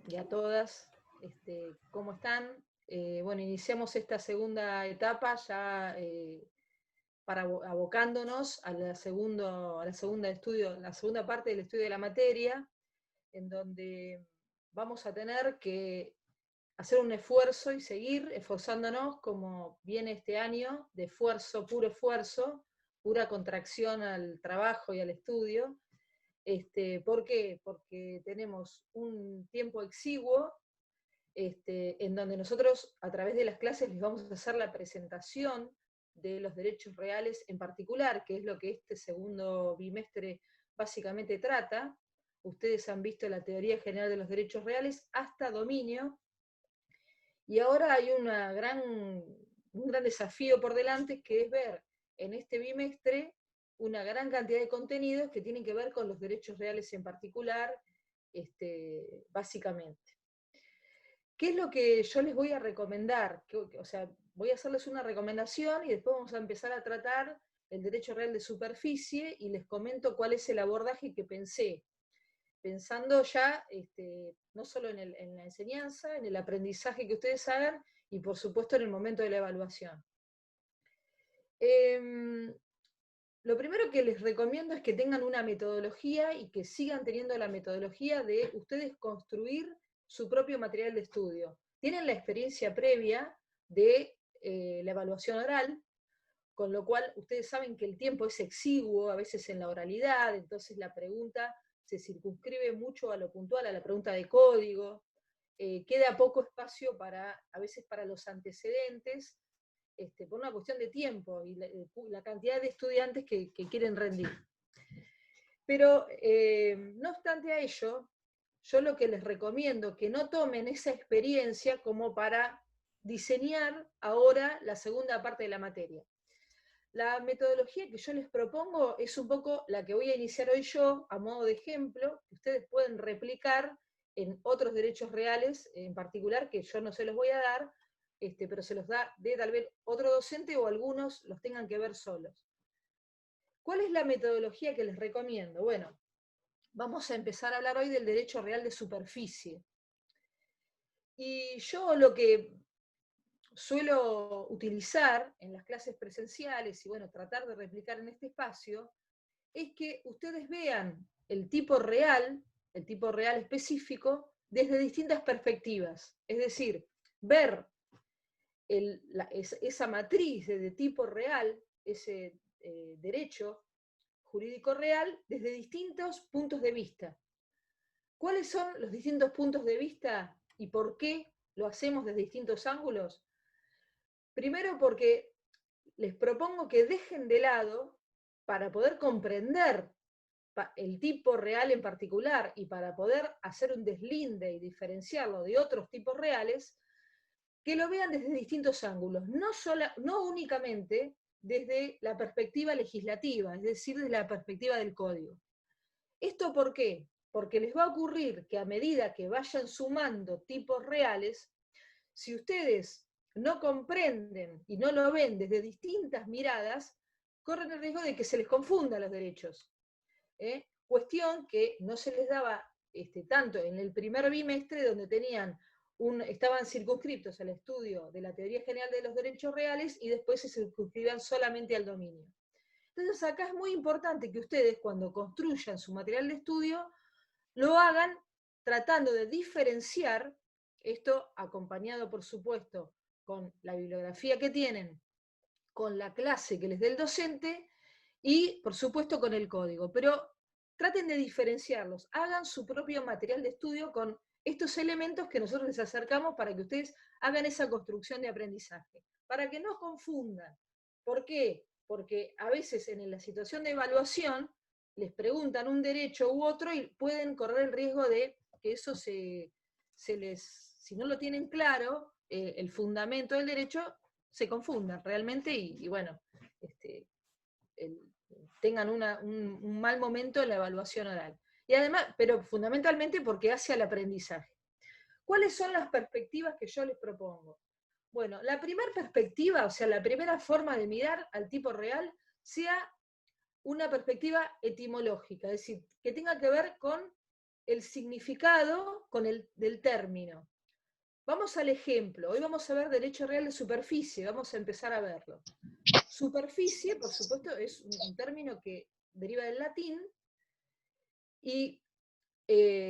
y a todas. ¿Cómo están? Bueno, iniciamos esta segunda etapa ya para abocándonos a la segunda parte del estudio de la materia, en donde vamos a tener que hacer un esfuerzo y seguir esforzándonos como viene este año, de esfuerzo, pura contracción al trabajo y al estudio. ¿Por qué? Porque tenemos un tiempo exiguo en donde nosotros a través de las clases les vamos a hacer la presentación de los derechos reales en particular, que es lo que este segundo bimestre básicamente trata. Ustedes han visto la teoría general de los derechos reales hasta dominio, y ahora hay un gran desafío por delante, que es ver en este bimestre una gran cantidad de contenidos que tienen que ver con los derechos reales en particular, básicamente. ¿Qué es lo que yo les voy a recomendar? O sea, voy a hacerles una recomendación y después vamos a empezar a tratar el derecho real de superficie y les comento cuál es el abordaje que pensé, pensando ya no solo en la enseñanza, en el aprendizaje que ustedes hagan y por supuesto en el momento de la evaluación. Lo primero que les recomiendo es que tengan una metodología y que sigan teniendo la metodología de ustedes construir su propio material de estudio. Tienen la experiencia previa de la evaluación oral, con lo cual ustedes saben que el tiempo es exiguo, a veces en la oralidad, entonces la pregunta se circunscribe mucho a lo puntual, a la pregunta de código, queda poco espacio a veces para los antecedentes, por una cuestión de tiempo y la cantidad de estudiantes que quieren rendir. Pero no obstante a ello, yo lo que les recomiendo que no tomen esa experiencia como para diseñar ahora la segunda parte de la materia. La metodología que yo les propongo es un poco la que voy a iniciar hoy yo, a modo de ejemplo, que ustedes pueden replicar en otros derechos reales, en particular, que yo no se los voy a dar, pero se los da de tal vez otro docente o algunos los tengan que ver solos. ¿Cuál es la metodología que les recomiendo? Bueno, vamos a empezar a hablar hoy del derecho real de superficie. Y yo lo que suelo utilizar en las clases presenciales y bueno, tratar de replicar en este espacio, es que ustedes vean el tipo real específico, desde distintas perspectivas. Es decir, ver esa matriz de tipo real, ese derecho jurídico real, desde distintos puntos de vista. ¿Cuáles son los distintos puntos de vista y por qué lo hacemos desde distintos ángulos? Primero porque les propongo que dejen de lado, para poder comprender el tipo real en particular y para poder hacer un deslinde y diferenciarlo de otros tipos reales, que lo vean desde distintos ángulos, no únicamente desde la perspectiva legislativa, es decir, desde la perspectiva del código. ¿Esto por qué? Porque les va a ocurrir que a medida que vayan sumando tipos reales, si ustedes no comprenden y no lo ven desde distintas miradas, corren el riesgo de que se les confundan los derechos. Cuestión que no se les daba tanto en el primer bimestre, donde estaban circunscriptos al estudio de la teoría general de los derechos reales y después se circunscribían solamente al dominio. Entonces acá es muy importante que ustedes, cuando construyan su material de estudio, lo hagan tratando de diferenciar, esto acompañado por supuesto con la bibliografía que tienen, con la clase que les dé el docente y por supuesto con el código, pero traten de diferenciarlos, hagan su propio material de estudio con estos elementos que nosotros les acercamos para que ustedes hagan esa construcción de aprendizaje, para que no confundan. ¿Por qué? Porque a veces en la situación de evaluación les preguntan un derecho u otro y pueden correr el riesgo de que eso si no lo tienen claro, el fundamento del derecho, se confundan realmente y bueno, tengan un mal momento en la evaluación oral. Y además, pero fundamentalmente porque hace al aprendizaje. ¿Cuáles son las perspectivas que yo les propongo? Bueno, la primera perspectiva, o sea, la primera forma de mirar al tipo real, sea una perspectiva etimológica, es decir, que tenga que ver con el significado del término. Vamos al ejemplo. Hoy vamos a ver derecho real de superficie. Vamos a empezar a verlo. Superficie, por supuesto, es un término que deriva del latín y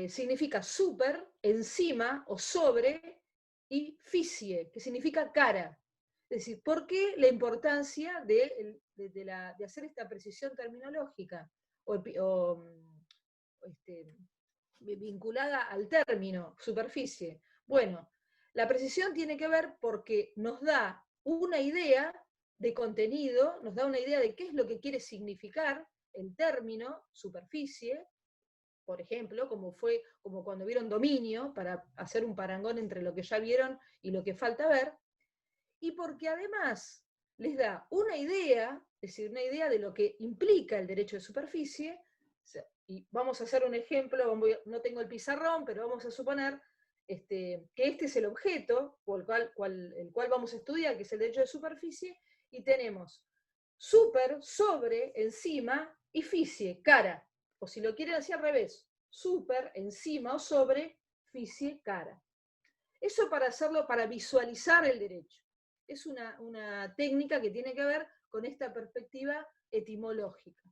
significa super, encima o sobre, y ficie, que significa cara. Es decir, ¿por qué la importancia de hacer esta precisión terminológica vinculada al término superficie? Bueno, la precisión tiene que ver porque nos da una idea de contenido, nos da una idea de qué es lo que quiere significar el término superficie, por ejemplo, como cuando vieron dominio, para hacer un parangón entre lo que ya vieron y lo que falta ver, y porque además les da una idea, es decir, una idea de lo que implica el derecho de superficie, y vamos a hacer un ejemplo, no tengo el pizarrón, pero vamos a suponer que este es el objeto, o el cual vamos a estudiar, que es el derecho de superficie, y tenemos super, sobre, encima, y ficie, cara. O si lo quieren así al revés, super, encima o sobre, ficie, cara. Eso para hacerlo, para visualizar el derecho. Es una técnica que tiene que ver con esta perspectiva etimológica.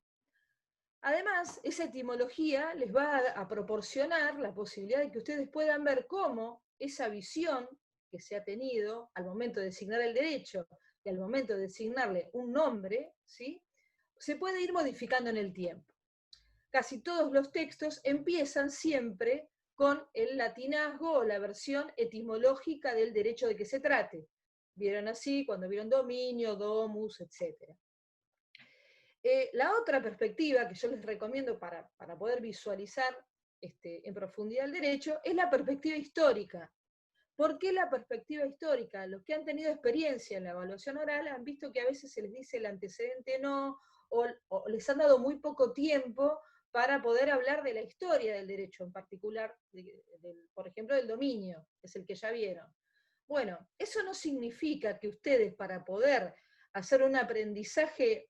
Además, esa etimología les va a proporcionar la posibilidad de que ustedes puedan ver cómo esa visión que se ha tenido al momento de designar el derecho y al momento de designarle un nombre, ¿sí?, se puede ir modificando en el tiempo. Casi todos los textos empiezan siempre con el latinazgo o la versión etimológica del derecho de que se trate. Vieron así cuando vieron dominio, domus, etc. La otra perspectiva que yo les recomiendo para poder visualizar en profundidad el derecho es la perspectiva histórica. ¿Por qué la perspectiva histórica? Los que han tenido experiencia en la evaluación oral han visto que a veces se les dice el antecedente no, o les han dado muy poco tiempo para poder hablar de la historia del derecho, en particular, por ejemplo, del dominio, que es el que ya vieron. Bueno, eso no significa que ustedes, para poder hacer un aprendizaje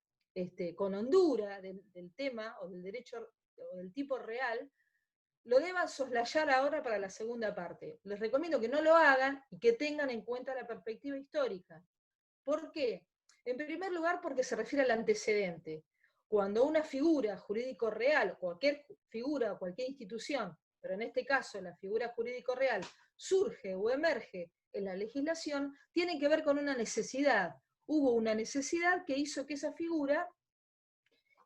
con hondura del tema o del derecho o del tipo real, lo deban soslayar ahora para la segunda parte. Les recomiendo que no lo hagan y que tengan en cuenta la perspectiva histórica. ¿Por qué? En primer lugar, porque se refiere al antecedente. Cuando una figura jurídico real, cualquier figura o cualquier institución, pero en este caso la figura jurídico real, surge o emerge en la legislación, tiene que ver con una necesidad. Hubo una necesidad que hizo que esa figura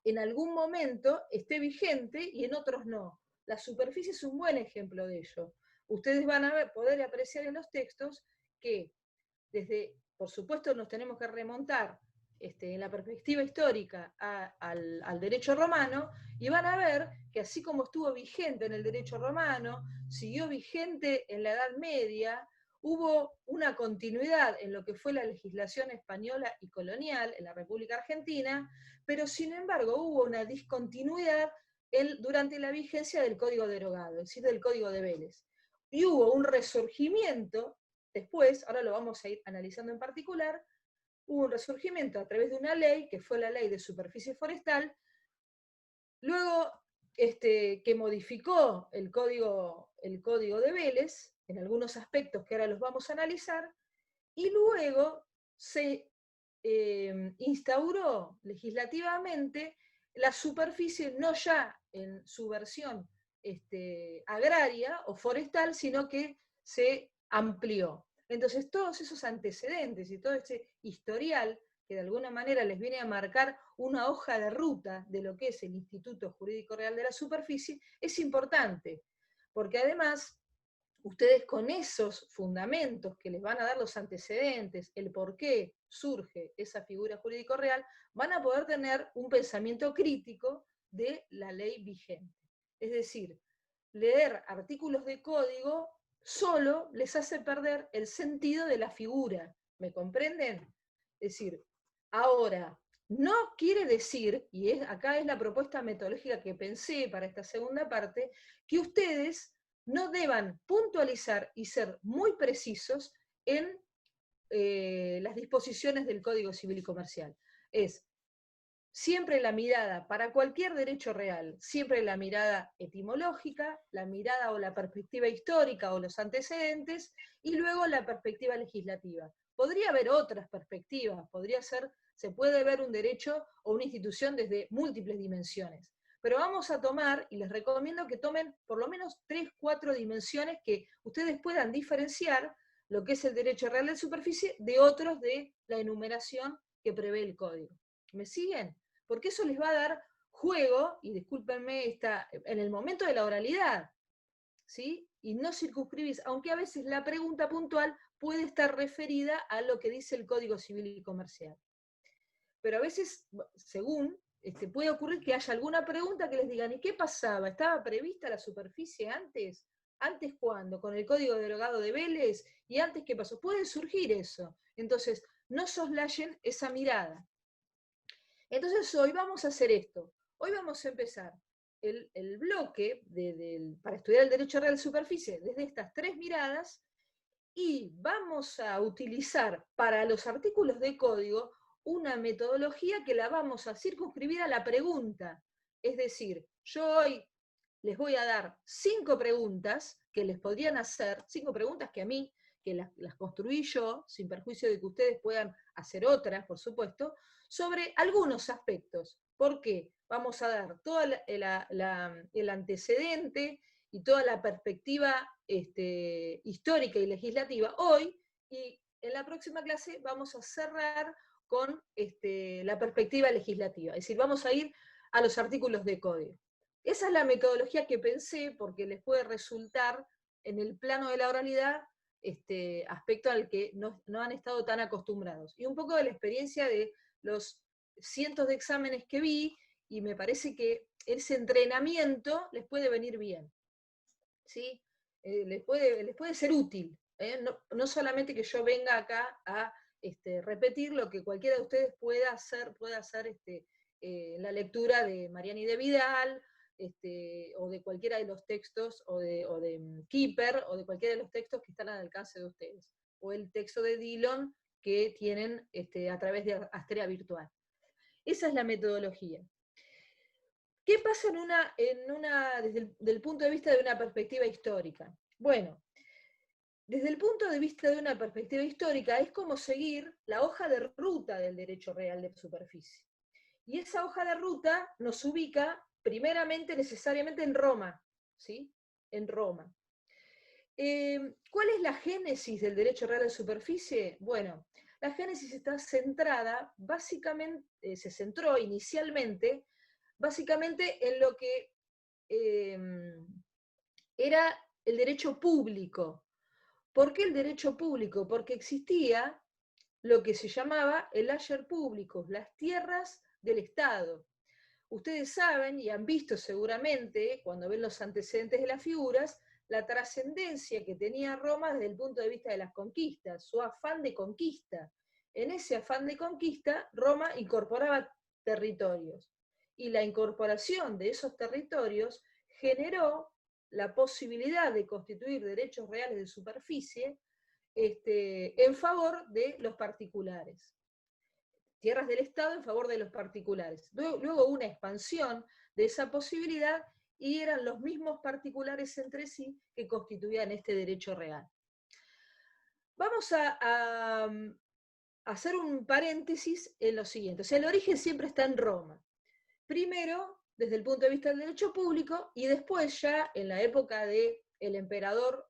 en algún momento esté vigente y en otros no. La superficie es un buen ejemplo de ello. Ustedes van a poder apreciar en los textos que por supuesto nos tenemos que remontar en la perspectiva histórica al derecho romano, y van a ver que así como estuvo vigente en el derecho romano, siguió vigente en la Edad Media, hubo una continuidad en lo que fue la legislación española y colonial en la República Argentina, pero sin embargo hubo una discontinuidad durante la vigencia del Código derogado, es decir, del Código de Vélez. Y hubo un resurgimiento después, ahora lo vamos a ir analizando en particular, hubo un resurgimiento a través de una ley, que fue la Ley de Superficie Forestal, luego que modificó el código de Vélez, en algunos aspectos que ahora los vamos a analizar, y luego se instauró legislativamente la superficie no ya en su versión agraria o forestal, sino que se amplió. Entonces, todos esos antecedentes y todo ese historial que de alguna manera les viene a marcar una hoja de ruta de lo que es el Instituto Jurídico Real de la Superficie, es importante, porque además ustedes con esos fundamentos que les van a dar los antecedentes, el por qué surge esa figura jurídico real, van a poder tener un pensamiento crítico de la ley vigente. Es decir, leer artículos de código solo les hace perder el sentido de la figura. ¿Me comprenden? Es decir, ahora, no quiere decir, y acá es la propuesta metodológica que pensé para esta segunda parte, que ustedes no deban puntualizar y ser muy precisos en las disposiciones del Código Civil y Comercial. Es siempre la mirada, para cualquier derecho real, siempre la mirada etimológica, la mirada o la perspectiva histórica o los antecedentes, y luego la perspectiva legislativa. Podría haber otras perspectivas, se puede ver un derecho o una institución desde múltiples dimensiones. Pero vamos a tomar, y les recomiendo que tomen por lo menos 3, 4 dimensiones que ustedes puedan diferenciar lo que es el derecho real de superficie de otros de la enumeración que prevé el código. ¿Me siguen? Porque eso les va a dar juego, y discúlpenme, en el momento de la oralidad, ¿sí? Y no circunscribís, aunque a veces la pregunta puntual puede estar referida a lo que dice el Código Civil y Comercial. Pero a veces, según, puede ocurrir que haya alguna pregunta que les digan, ¿y qué pasaba? ¿Estaba prevista la superficie antes? ¿Antes cuándo? ¿Con el Código Derogado de Vélez? ¿Y antes qué pasó? Puede surgir eso. Entonces, no soslayen esa mirada. Entonces hoy vamos a hacer esto. Hoy vamos a empezar el bloque para estudiar el derecho real de superficie desde estas 3 miradas, y vamos a utilizar para los artículos de código una metodología que la vamos a circunscribir a la pregunta. Es decir, yo hoy les voy a dar 5 preguntas que les podrían hacer, 5 preguntas que a mí, que las construí yo, sin perjuicio de que ustedes puedan hacer otras, por supuesto, sobre algunos aspectos. ¿Por qué? Vamos a dar todo el antecedente y toda la perspectiva histórica y legislativa hoy, y en la próxima clase vamos a cerrar con la perspectiva legislativa, es decir, vamos a ir a los artículos de código. Esa es la metodología que pensé, porque les puede resultar en el plano de la oralidad aspecto al que no han estado tan acostumbrados. Y un poco de la experiencia de los cientos de exámenes que vi, y me parece que ese entrenamiento les puede venir bien, ¿sí? Les puede ser útil, no solamente que yo venga acá a repetir lo que cualquiera de ustedes pueda hacer la lectura de Mariani de Vidal, o de cualquiera de los textos, o de Keeper, o de cualquiera de los textos que están al alcance de ustedes, o el texto de Dillon que tienen a través de Astrea Virtual. Esa es la metodología. ¿Qué pasa desde el punto de vista de una perspectiva histórica? Bueno, desde el punto de vista de una perspectiva histórica es como seguir la hoja de ruta del derecho real de superficie. Y esa hoja de ruta nos ubica primeramente, necesariamente, en Roma, ¿sí? En Roma. ¿Cuál es la génesis del derecho real de superficie? Bueno, la génesis está centrada, básicamente, se centró inicialmente, básicamente en lo que era el derecho público. ¿Por qué el derecho público? Porque existía lo que se llamaba el ager publicus, las tierras del Estado. Ustedes saben y han visto seguramente, cuando ven los antecedentes de las figuras, la trascendencia que tenía Roma desde el punto de vista de las conquistas, su afán de conquista. En ese afán de conquista, Roma incorporaba territorios. Y la incorporación de esos territorios generó la posibilidad de constituir derechos reales de superficie en favor de los particulares. Tierras del Estado en favor de los particulares. Luego una expansión de esa posibilidad, y eran los mismos particulares entre sí que constituían este derecho real. Vamos a hacer un paréntesis en lo siguiente. O sea, el origen siempre está en Roma. Primero, desde el punto de vista del derecho público, y después ya en la época del emperador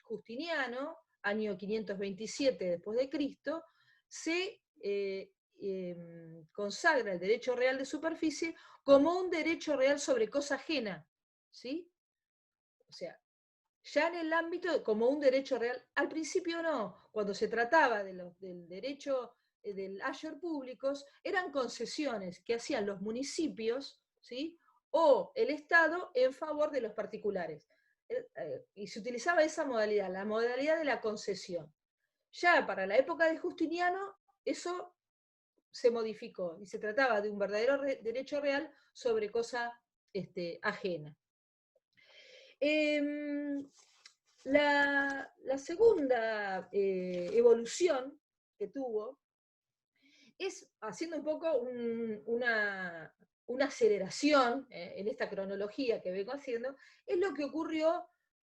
Justiniano, año 527 después de Cristo, se consagra el derecho real de superficie como un derecho real sobre cosa ajena, ¿sí? O sea, ya en el ámbito como un derecho real. Al principio no, cuando se trataba del derecho del ager públicos, eran concesiones que hacían los municipios, ¿sí? O el Estado en favor de los particulares. Y se utilizaba esa modalidad, la modalidad de la concesión. Ya para la época de Justiniano, eso se modificó y se trataba de un verdadero derecho real sobre cosa ajena. La segunda evolución que tuvo es haciendo un poco una aceleración en esta cronología que vengo haciendo, es lo que ocurrió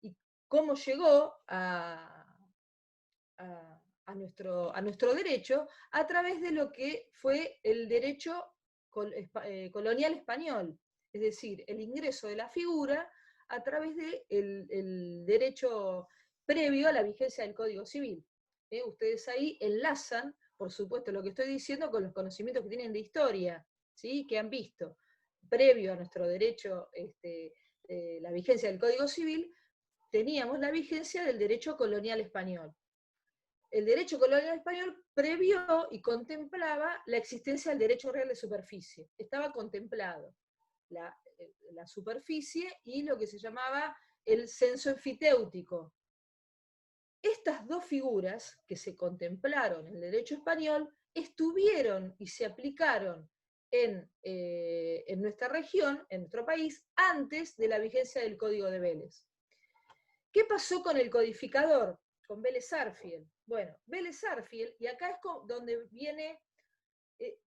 y cómo llegó a nuestro derecho a través de lo que fue el derecho colonial español, es decir, el ingreso de la figura a través del derecho previo a la vigencia del Código Civil. Ustedes ahí enlazan, por supuesto, lo que estoy diciendo con los conocimientos que tienen de historia, ¿sí? Que han visto. Previo a nuestro derecho, la vigencia del Código Civil, teníamos la vigencia del derecho colonial español. El derecho colonial español previó y contemplaba la existencia del derecho real de superficie. Estaba contemplado la superficie y lo que se llamaba el censo enfitéutico. Estas dos figuras que se contemplaron en el derecho español estuvieron y se aplicaron en nuestra región, en nuestro país, antes de la vigencia del Código de Vélez. ¿Qué pasó con el codificador? Con Vélez Sarsfield. Bueno, Vélez Sarsfield, y acá es donde viene,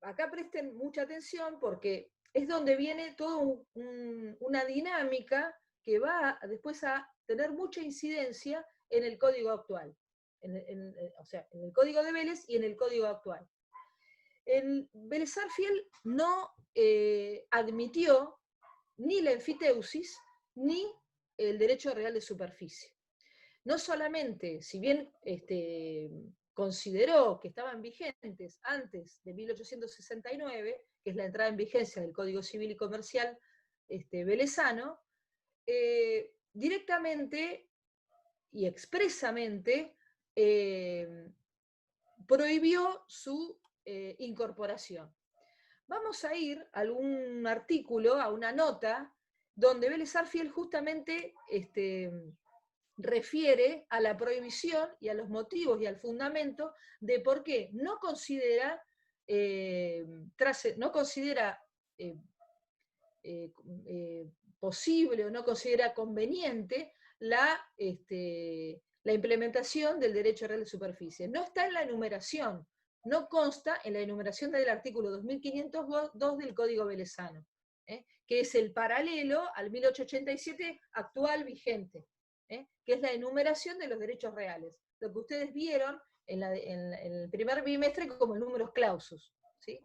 acá presten mucha atención porque es donde viene toda una dinámica que va después a tener mucha incidencia en el código actual, o sea, en el código de Vélez y en el código actual. El Vélez Sarsfield no admitió ni la enfiteusis ni el derecho real de superficie. No solamente, si bien consideró que estaban vigentes antes de 1869, que es la entrada en vigencia del Código Civil y Comercial velezano, directamente y expresamente prohibió su incorporación. Vamos a ir a algún artículo, a una nota, donde Vélez Sarsfield justamente refiere a la prohibición y a los motivos y al fundamento de por qué no considera, posible o no considera conveniente la implementación del derecho real de superficie. No está en la enumeración, no consta en la enumeración del artículo 2502 del Código Velezano, que es el paralelo al 1887 actual vigente, que es la enumeración de los derechos reales, lo que ustedes vieron en el primer bimestre como el números clausus, ¿sí?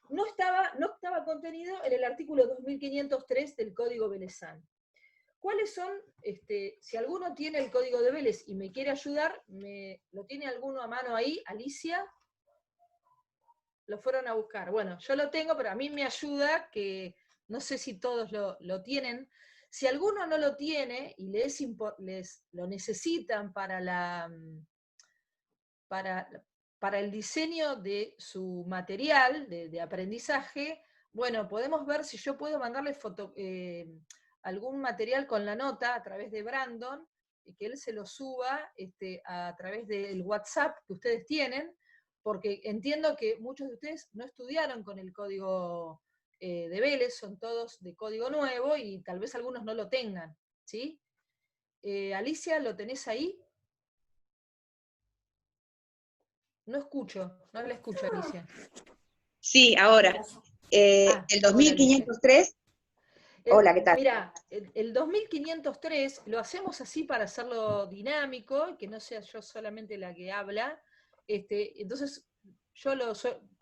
No estaba contenido en el artículo 2503 del Código Velezano. ¿Cuáles son, si alguno tiene el Código de Vélez y me quiere ayudar, ¿lo tiene alguno a mano ahí? Alicia, lo fueron a buscar. Bueno, yo lo tengo, pero a mí me ayuda, que no sé si todos lo tienen. Si alguno no lo tiene y lo necesitan para el diseño de su material de aprendizaje, bueno, podemos ver si yo puedo mandarle algún material con la nota a través de Brandon, y que él se lo suba a través del WhatsApp que ustedes tienen, porque entiendo que muchos de ustedes no estudiaron con el código de Vélez, son todos de código nuevo y tal vez algunos no lo tengan, ¿sí? Alicia, ¿lo tenés ahí? No escucho, no la escucho, Alicia. Sí, ahora. El 2503. Hola, ¿qué tal? Mira, el 2503 lo hacemos así para hacerlo dinámico, que no sea yo solamente la que habla. Entonces, yo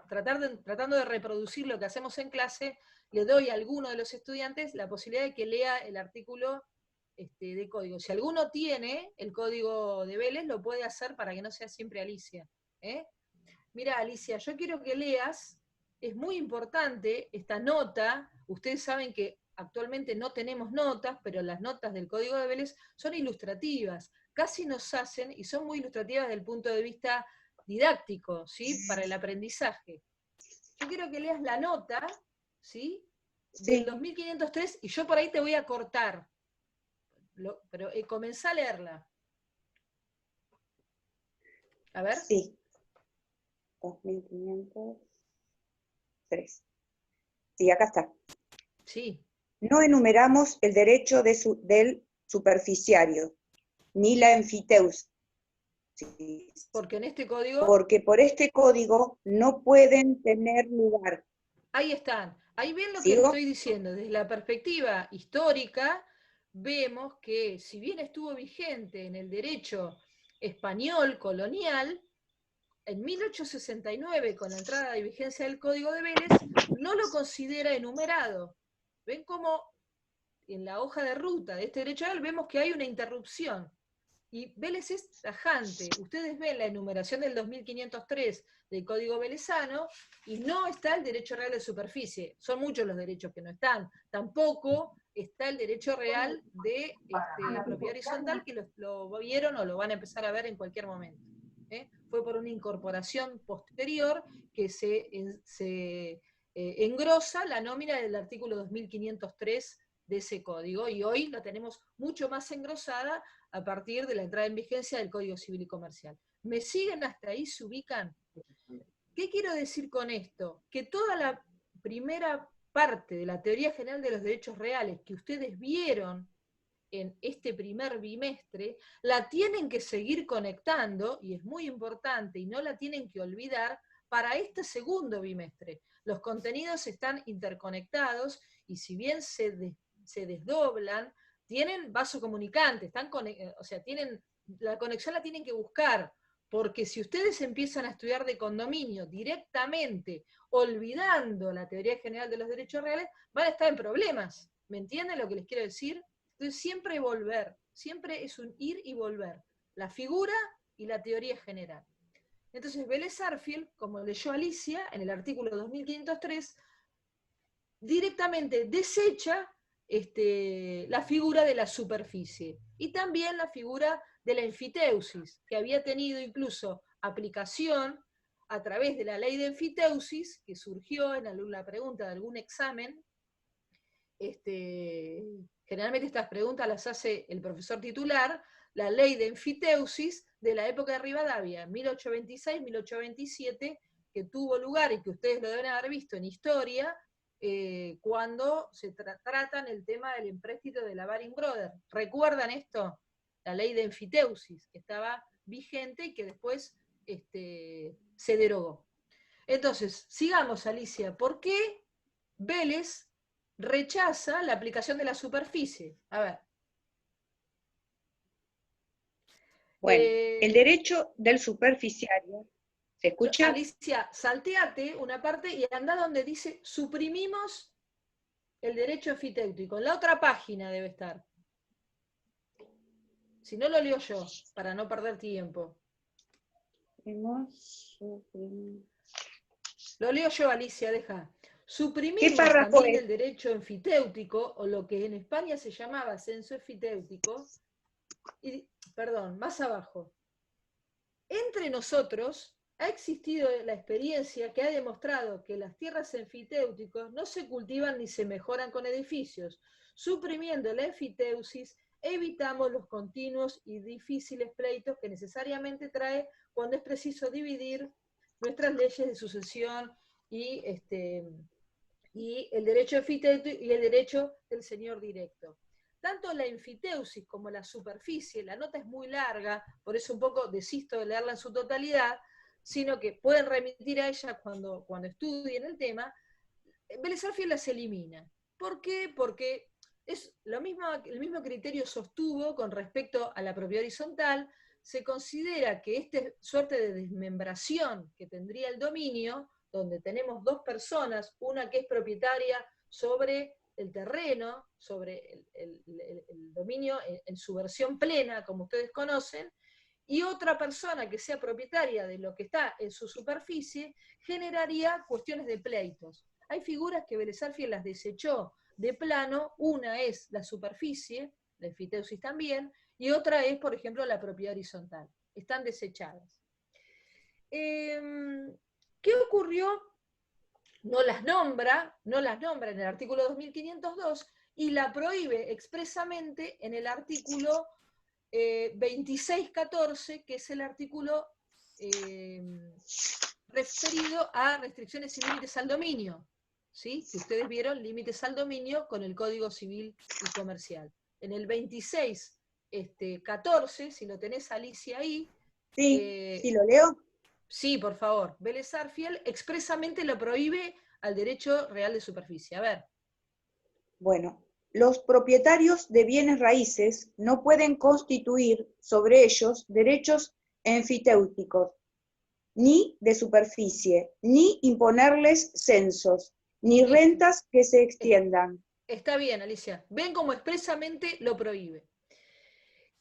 tratando de reproducir lo que hacemos en clase, le doy a alguno de los estudiantes la posibilidad de que lea el artículo de código. Si alguno tiene el código de Vélez, lo puede hacer para que no sea siempre Alicia. Mira, Alicia, yo quiero que leas, es muy importante esta nota. Ustedes saben que actualmente no tenemos notas, pero las notas del Código de Vélez son ilustrativas, casi nos hacen, y son muy ilustrativas desde el punto de vista didáctico, ¿sí? Para el aprendizaje. Yo quiero que leas la nota, ¿sí? Del 2503, y yo por ahí te voy a cortar, pero comenzá a leerla. A ver. Sí. 2503. Sí, acá está. Sí. No enumeramos el derecho del superficiario, ni la enfiteusis, Sí. Porque en este código... Porque por este código no pueden tener lugar. Ahí están. Ahí ven lo que ¿Sigo? les estoy diciendo. Desde la perspectiva histórica, vemos que si bien estuvo vigente en el derecho español colonial, en 1869, con la entrada de vigencia del Código de Vélez, no lo considera enumerado. ¿Ven cómo en la hoja de ruta de este derecho oral vemos que hay una interrupción? Y Vélez es tajante. Ustedes ven la enumeración del 2503 del Código Velezano y no está el derecho real de superficie. Son muchos los derechos que no están. Tampoco está el derecho real de propiedad horizontal, que lo vieron o lo van a empezar a ver en cualquier momento. Fue por una incorporación posterior que se engrosa la nómina del artículo 2503 de ese código, y hoy la tenemos mucho más engrosada a partir de la entrada en vigencia del Código Civil y Comercial. ¿Me siguen hasta ahí? ¿Se ubican? ¿Qué quiero decir con esto? Que toda la primera parte de la teoría general de los derechos reales que ustedes vieron en este primer bimestre, la tienen que seguir conectando, y es muy importante, y no la tienen que olvidar, para este segundo bimestre. Los contenidos están interconectados, y si bien se desdoblan, tienen vaso comunicante, o sea, la conexión la tienen que buscar, porque si ustedes empiezan a estudiar de condominio directamente, olvidando la teoría general de los derechos reales, van a estar en problemas. ¿Me entienden lo que les quiero decir? Entonces siempre volver, siempre es un ir y volver, la figura y la teoría general. Entonces Vélez Sarsfield, como leyó Alicia en el artículo 2503, directamente desecha la figura de la superficie y también la figura de la enfiteusis, que había tenido incluso aplicación a través de la ley de enfiteusis, que surgió en alguna pregunta de algún examen. Generalmente estas preguntas las hace el profesor titular, la ley de enfiteusis de la época de Rivadavia, 1826-1827, que tuvo lugar y que ustedes lo deben haber visto en historia, cuando se tratan el tema del empréstito de la Baring Brothers. ¿Recuerdan esto? La ley de enfiteusis, que estaba vigente y que después se derogó. Entonces, sigamos, Alicia. ¿Por qué Vélez rechaza la aplicación de la superficie? A ver. Bueno, el derecho del superficiario, ¿se escucha? Alicia, salteate una parte y anda donde dice suprimimos el derecho enfiteutíco. En la otra página debe estar. Si no, lo leo yo, para no perder tiempo. Lo leo yo, Alicia, deja. Suprimimos también del derecho enfiteutíco, o lo que en España se llamaba censo enfiteutíco, y, perdón, más abajo. Entre nosotros ha existido la experiencia que ha demostrado que las tierras enfiteuticos no se cultivan ni se mejoran con edificios. Suprimiendo la enfiteusis, evitamos los continuos y difíciles pleitos que necesariamente trae cuando es preciso dividir nuestras leyes de sucesión y el derecho enfiteutíco y el derecho del señor directo. Tanto la enfiteusis como la superficie, la nota es muy larga, por eso un poco desisto de leerla en su totalidad, sino que pueden remitir a ella cuando estudien el tema. Vélez Sarsfield las elimina. ¿Por qué? Porque es el mismo criterio sostuvo con respecto a la propiedad horizontal. Se considera que esta suerte de desmembración que tendría el dominio, donde tenemos dos personas, una que es propietaria sobre el terreno, sobre el dominio en su versión plena, como ustedes conocen, y otra persona que sea propietaria de lo que está en su superficie, generaría cuestiones de pleitos. Hay figuras que Vélez Sarsfield las desechó de plano, una es la superficie, la enfiteusis también, y otra es, por ejemplo, la propiedad horizontal. Están desechadas. ¿Qué ocurrió? No las nombra en el artículo 2502 y la prohíbe expresamente en el artículo 2614, que es el artículo referido a restricciones y límites al dominio, ¿sí? Que ustedes vieron límites al dominio con el Código Civil y Comercial. En el 2614, si lo tenés, Alicia, ahí, Sí, lo leo. Sí, por favor. Vélez Sarsfield expresamente lo prohíbe al derecho real de superficie. A ver. Bueno, los propietarios de bienes raíces no pueden constituir sobre ellos derechos enfiteutíticos, ni de superficie, ni imponerles censos, ni Listo. rentas que se extiendan. Está bien, Alicia. Ven cómo expresamente lo prohíbe.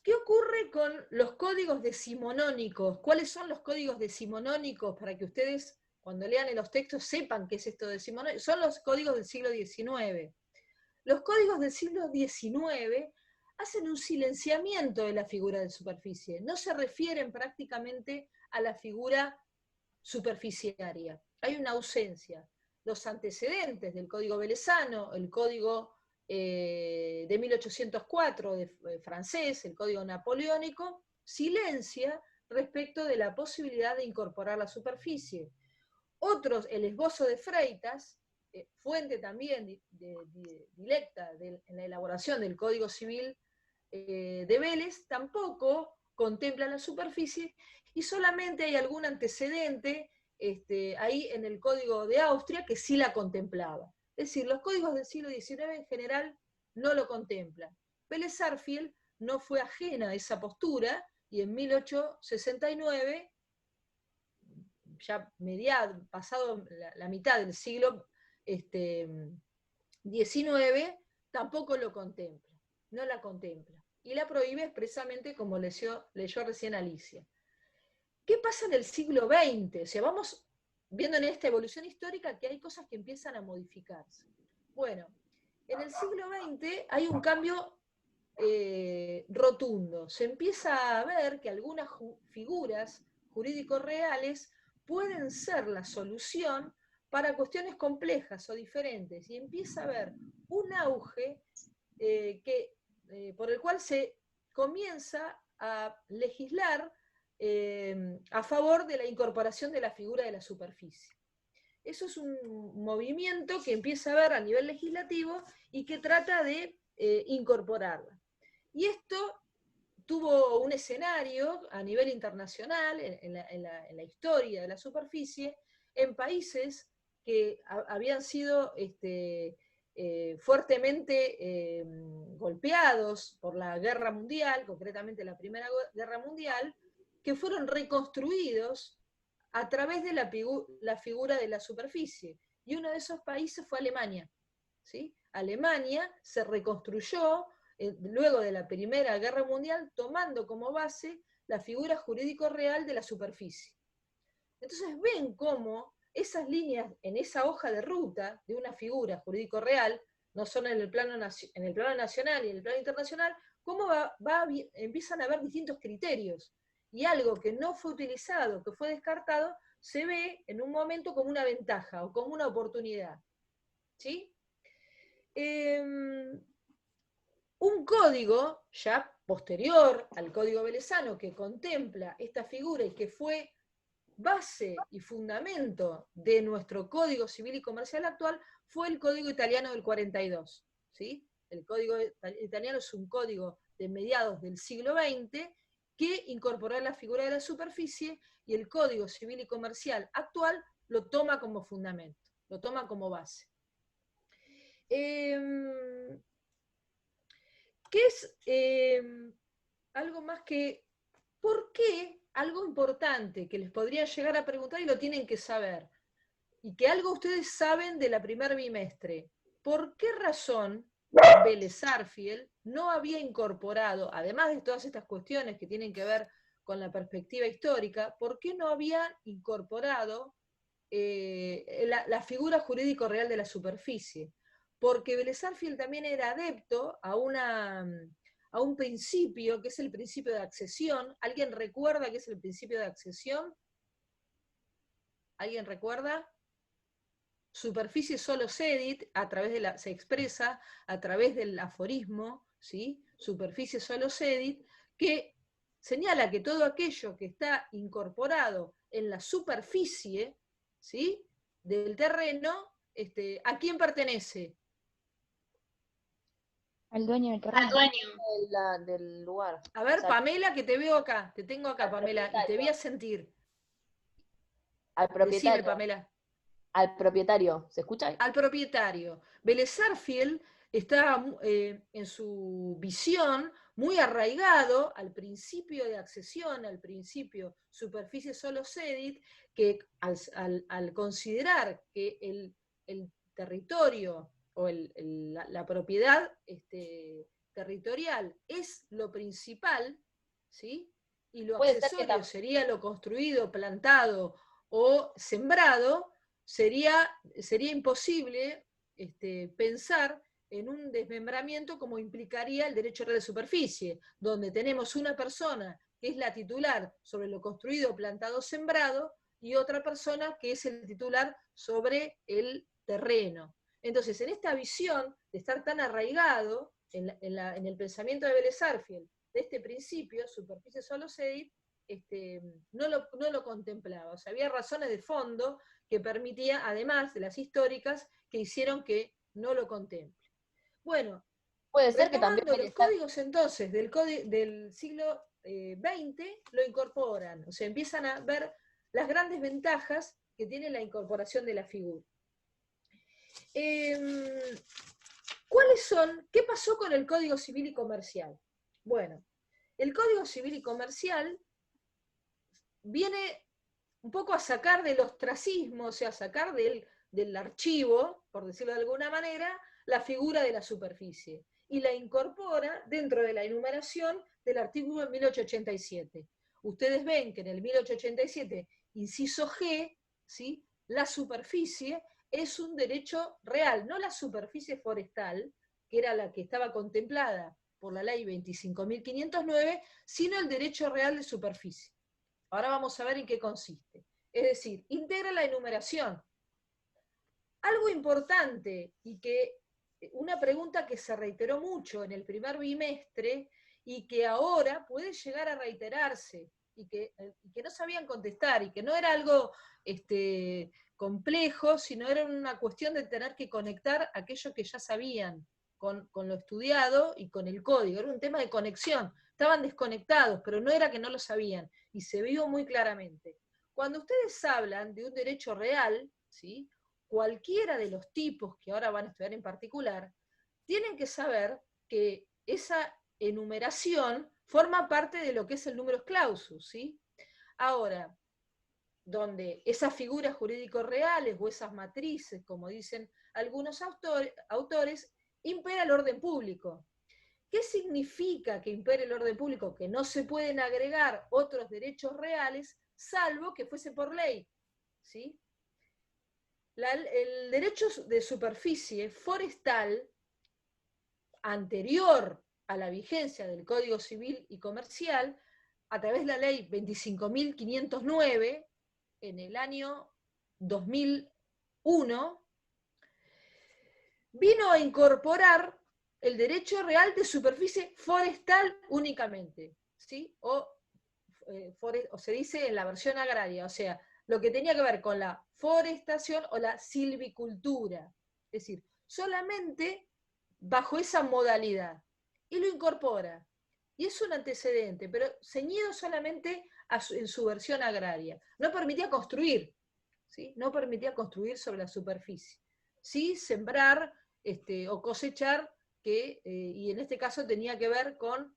¿Qué ocurre con los códigos decimonónicos? ¿Cuáles son los códigos decimonónicos para que ustedes, cuando lean en los textos, sepan qué es esto decimonónico? Son los códigos del siglo XIX. Los códigos del siglo XIX hacen un silenciamiento de la figura de superficie. No se refieren prácticamente a la figura superficiaria. Hay una ausencia. Los antecedentes del Código Velezano, el Código de 1804 francés, el Código Napoleónico, silencia respecto de la posibilidad de incorporar la superficie. Otros, el esbozo de Freitas, fuente también directa en la elaboración del Código Civil de Vélez, tampoco contempla la superficie y solamente hay algún antecedente ahí en el Código de Austria que sí la contemplaba. Es decir, los códigos del siglo XIX en general no lo contemplan. Vélez Sarsfield no fue ajena a esa postura y en 1869, ya pasado la mitad del siglo XIX, tampoco lo contempla, no la contempla. Y la prohíbe expresamente como leyó recién Alicia. ¿Qué pasa en el siglo XX? O sea, vamos viendo en esta evolución histórica que hay cosas que empiezan a modificarse. Bueno, en el siglo XX hay un cambio rotundo. Se empieza a ver que algunas figuras jurídicos reales pueden ser la solución para cuestiones complejas o diferentes. Y empieza a haber un auge por el cual se comienza a legislar a favor de la incorporación de la figura de la superficie. Eso es un movimiento que empieza a ver a nivel legislativo y que trata de incorporarla. Y esto tuvo un escenario a nivel internacional en la historia de la superficie, en países que habían sido fuertemente golpeados por la guerra mundial, concretamente la Primera Guerra Mundial, que fueron reconstruidos a través de la figura de la superficie. Y uno de esos países fue Alemania. ¿Sí? Alemania se reconstruyó luego de la Primera Guerra Mundial, tomando como base la figura jurídico real de la superficie. Entonces ven cómo esas líneas en esa hoja de ruta de una figura jurídico real, no solo en el plano nacional y en el plano internacional, cómo empiezan a haber distintos criterios. Y algo que no fue utilizado, que fue descartado, se ve en un momento como una ventaja o como una oportunidad. ¿Sí? Un código ya posterior al código velezano que contempla esta figura y que fue base y fundamento de nuestro Código Civil y Comercial actual fue el Código Italiano del 42. ¿Sí? El Código Italiano es un código de mediados del siglo XX que incorporó la figura de la superficie y el Código Civil y Comercial actual lo toma como fundamento, lo toma como base. ¿Qué es algo más que, por qué? Algo importante que les podría llegar a preguntar y lo tienen que saber, y que algo ustedes saben de la primer bimestre. ¿Por qué razón Vélez Sarsfield no había incorporado, además de todas estas cuestiones que tienen que ver con la perspectiva histórica, por qué no había incorporado la figura jurídico real de la superficie? Porque Vélez Sarsfield también era adepto a un principio que es el principio de accesión. ¿Alguien recuerda qué es el principio de accesión? ¿Alguien recuerda? Superficie solo cedit, se expresa a través del aforismo, ¿sí? Superficie solo cedit, que señala que todo aquello que está incorporado en la superficie, ¿sí?, del terreno, ¿a quién pertenece? Al dueño del terreno. Al dueño del lugar. A ver, O sea, Pamela, que te veo acá, te tengo acá, al Pamela, y te propietario. voy a sentir. Al Decime, propietario. Pamela. Al propietario. ¿Se escucha? Al propietario. Vélez Sarsfield está en su visión muy arraigado al principio de accesión, al principio superficie solo cedit, que al considerar que el territorio o la propiedad territorial es lo principal, ¿sí? Y lo Puede ser que accesorio sería lo construido, plantado o sembrado, sería imposible pensar en un desmembramiento como implicaría el derecho real de superficie, donde tenemos una persona que es la titular sobre lo construido, plantado, sembrado, y otra persona que es el titular sobre el terreno. Entonces, en esta visión de estar tan arraigado en el pensamiento de Vélez Sarsfield, de este principio, superficie solo cedit, no lo contemplaba. O sea, había razones de fondo que permitía, además de las históricas, que hicieron que no lo contemple. Bueno, puede ser que también los códigos entonces del siglo XX lo incorporan, o sea, empiezan a ver las grandes ventajas que tiene la incorporación de la figura. ¿Qué pasó con el Código Civil y Comercial? Bueno, el Código Civil y Comercial viene un poco a sacar del ostracismo, o sea, a sacar del archivo, por decirlo de alguna manera, la figura de la superficie, y la incorpora dentro de la enumeración del artículo 1887. Ustedes ven que en el 1887, inciso G, ¿sí?, la superficie es un derecho real, no la superficie forestal, que era la que estaba contemplada por la ley 25.509, sino el derecho real de superficie. Ahora vamos a ver en qué consiste. Es decir, integra la enumeración. Algo importante y que una pregunta que se reiteró mucho en el primer bimestre y que ahora puede llegar a reiterarse y que no sabían contestar y que no era algo complejo, sino era una cuestión de tener que conectar aquello que ya sabían con lo estudiado y con el código. Era un tema de conexión. Estaban desconectados, pero no era que no lo sabían. Y se vio muy claramente. Cuando ustedes hablan de un derecho real, ¿sí?, cualquiera de los tipos que ahora van a estudiar en particular, tienen que saber que esa enumeración forma parte de lo que es el numerus clausus, ¿sí? Ahora, donde esas figuras jurídicos reales o esas matrices, como dicen algunos autores, impera el orden público. ¿Qué significa que impere el orden público? Que no se pueden agregar otros derechos reales, salvo que fuese por ley, ¿sí? El derecho de superficie forestal, anterior a la vigencia del Código Civil y Comercial, a través de la ley 25.509, en el año 2001, vino a incorporar el derecho real de superficie forestal únicamente, ¿sí? O se dice en la versión agraria, o sea, lo que tenía que ver con la forestación o la silvicultura, es decir, solamente bajo esa modalidad, y lo incorpora. Y es un antecedente, pero ceñido solamente en su versión agraria. No permitía construir, ¿sí? No permitía construir sobre la superficie. Sí, sembrar o cosechar, y en este caso tenía que ver con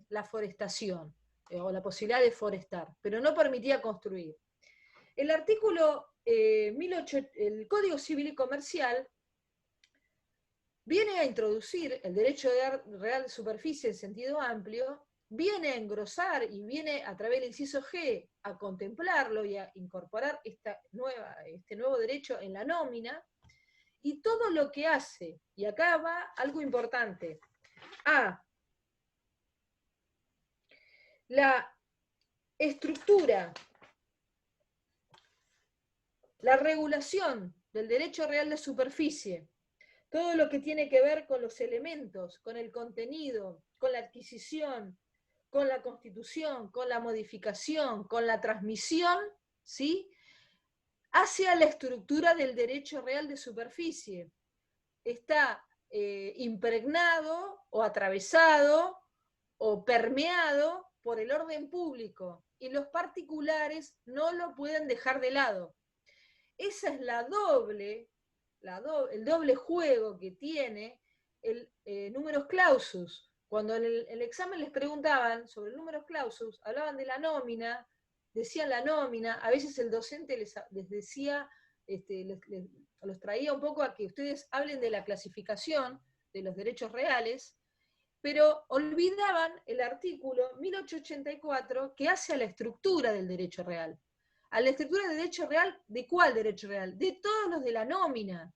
la forestación, o la posibilidad de forestar, pero no permitía construir. El artículo el Código Civil y Comercial viene a introducir el derecho real de superficie en sentido amplio, viene a engrosar y viene a través del inciso G a contemplarlo y a incorporar este nuevo derecho en la nómina, y todo lo que hace, y acá va algo importante, la estructura, la regulación del derecho real de superficie, todo lo que tiene que ver con los elementos, con el contenido, con la adquisición, con la constitución, con la modificación, con la transmisión, ¿sí?, hacia la estructura del derecho real de superficie. Está impregnado o atravesado o permeado por el orden público, y los particulares no lo pueden dejar de lado. Esa es el doble juego que tiene el numerus clausus. Cuando en el examen les preguntaban sobre el numerus clausus, hablaban de la nómina, decían la nómina, a veces el docente les decía, los traía un poco a que ustedes hablen de la clasificación de los derechos reales, pero olvidaban el artículo 1884 que hace a la estructura del derecho real. A la estructura del derecho real, ¿de cuál derecho real? De todos los de la nómina,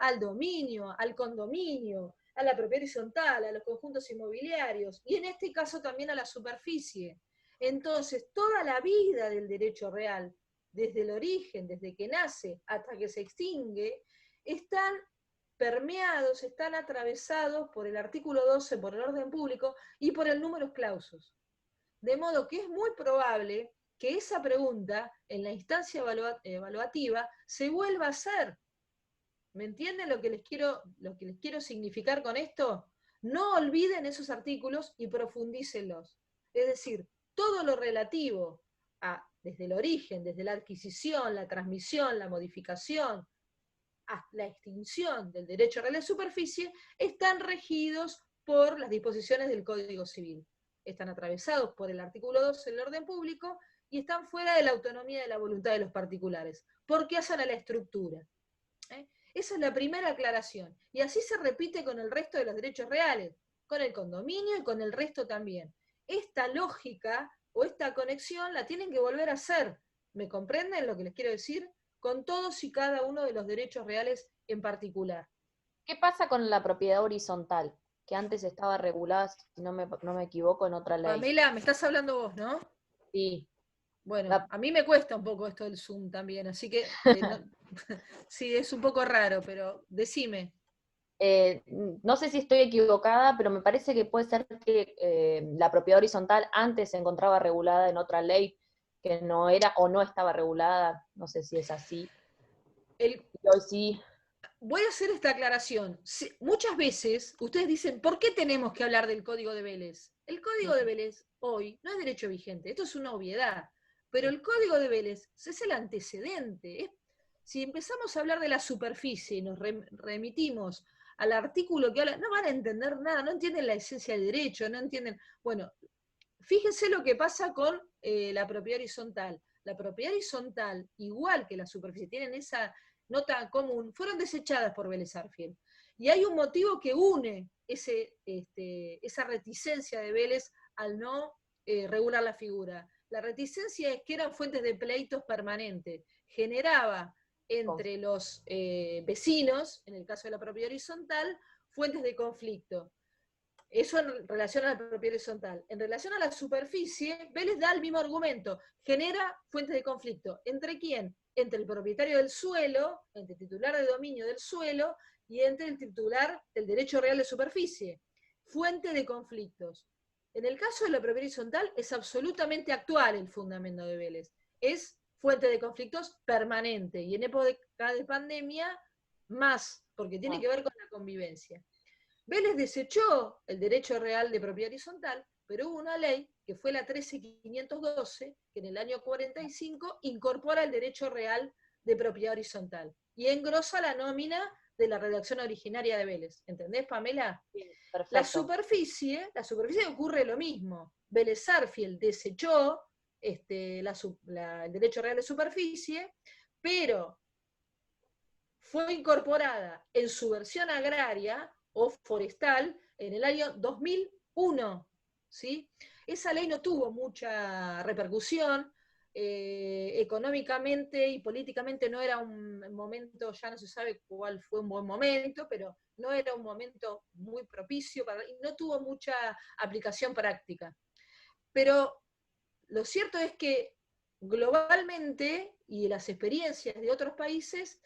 al dominio, al condominio, a la propiedad horizontal, a los conjuntos inmobiliarios, y en este caso también a la superficie. Entonces, toda la vida del derecho real, desde el origen, desde que nace hasta que se extingue, están permeados, están atravesados por el artículo 12, por el orden público y por el numerus clausus. De modo que es muy probable que esa pregunta en la instancia evaluativa se vuelva a hacer. ¿Me entienden lo que les quiero significar con esto? No olviden esos artículos y profundícenlos. Es decir, todo lo relativo a, desde el origen, desde la adquisición, la transmisión, la modificación, a la extinción del derecho real de superficie, están regidos por las disposiciones del Código Civil. Están atravesados por el artículo 12 del orden público y están fuera de la autonomía de la voluntad de los particulares, porque hacen a la estructura. Esa es la primera aclaración. Y así se repite con el resto de los derechos reales, con el condominio y con el resto también. Esta lógica o esta conexión la tienen que volver a hacer. ¿Me comprenden lo que les quiero decir? Con todos y cada uno de los derechos reales en particular. ¿Qué pasa con la propiedad horizontal? Que antes estaba regulada, si no me equivoco, en otra ley. Pamela, me estás hablando vos, ¿no? Sí. Bueno, a mí me cuesta un poco esto del Zoom también, así que sí, es un poco raro, pero decime. No sé si estoy equivocada, pero me parece que puede ser que la propiedad horizontal antes se encontraba regulada en otra ley que no era o no estaba regulada, no sé si es así. Y hoy sí. Voy a hacer esta aclaración. Muchas veces ustedes dicen, ¿por qué tenemos que hablar del Código de Vélez? El Código de Vélez hoy no es derecho vigente, esto es una obviedad, pero el Código de Vélez es el antecedente. Si empezamos a hablar de la superficie y nos remitimos al artículo que habla, no van a entender nada, no entienden la esencia del derecho, no entienden. Bueno, fíjense lo que pasa con la propiedad horizontal. La propiedad horizontal, igual que la superficie, tienen esa nota común, fueron desechadas por Vélez Sarsfield. Y hay un motivo que une esa reticencia de Vélez al no regular la figura. La reticencia es que eran fuentes de pleitos permanentes. Generaba entre los vecinos, en el caso de la propiedad horizontal, fuentes de conflicto. Eso en relación a la propiedad horizontal. En relación a la superficie, Vélez da el mismo argumento. Genera fuentes de conflicto. ¿Entre quién? Entre el propietario del suelo, entre el titular de dominio del suelo, y entre el titular del derecho real de superficie. Fuente de conflictos. En el caso de la propiedad horizontal, es absolutamente actual el fundamento de Vélez. Es fuente de conflictos permanente. Y en época de pandemia, más, porque tiene que ver con la convivencia. Vélez desechó el derecho real de propiedad horizontal, pero hubo una ley, que fue la 13.512, que en el año 45 incorpora el derecho real de propiedad horizontal y engrosa la nómina de la redacción originaria de Vélez. ¿Entendés, Pamela? Sí, perfecto. La superficie ocurre lo mismo. Vélez Sarsfield desechó el derecho real de superficie, pero fue incorporada en su versión agraria o forestal en el año 2001. ¿Sí? Esa ley no tuvo mucha repercusión, económicamente y políticamente no era un momento, ya no se sabe cuál fue un buen momento, pero no era un momento muy propicio, y no tuvo mucha aplicación práctica. Pero lo cierto es que globalmente, y las experiencias de otros países,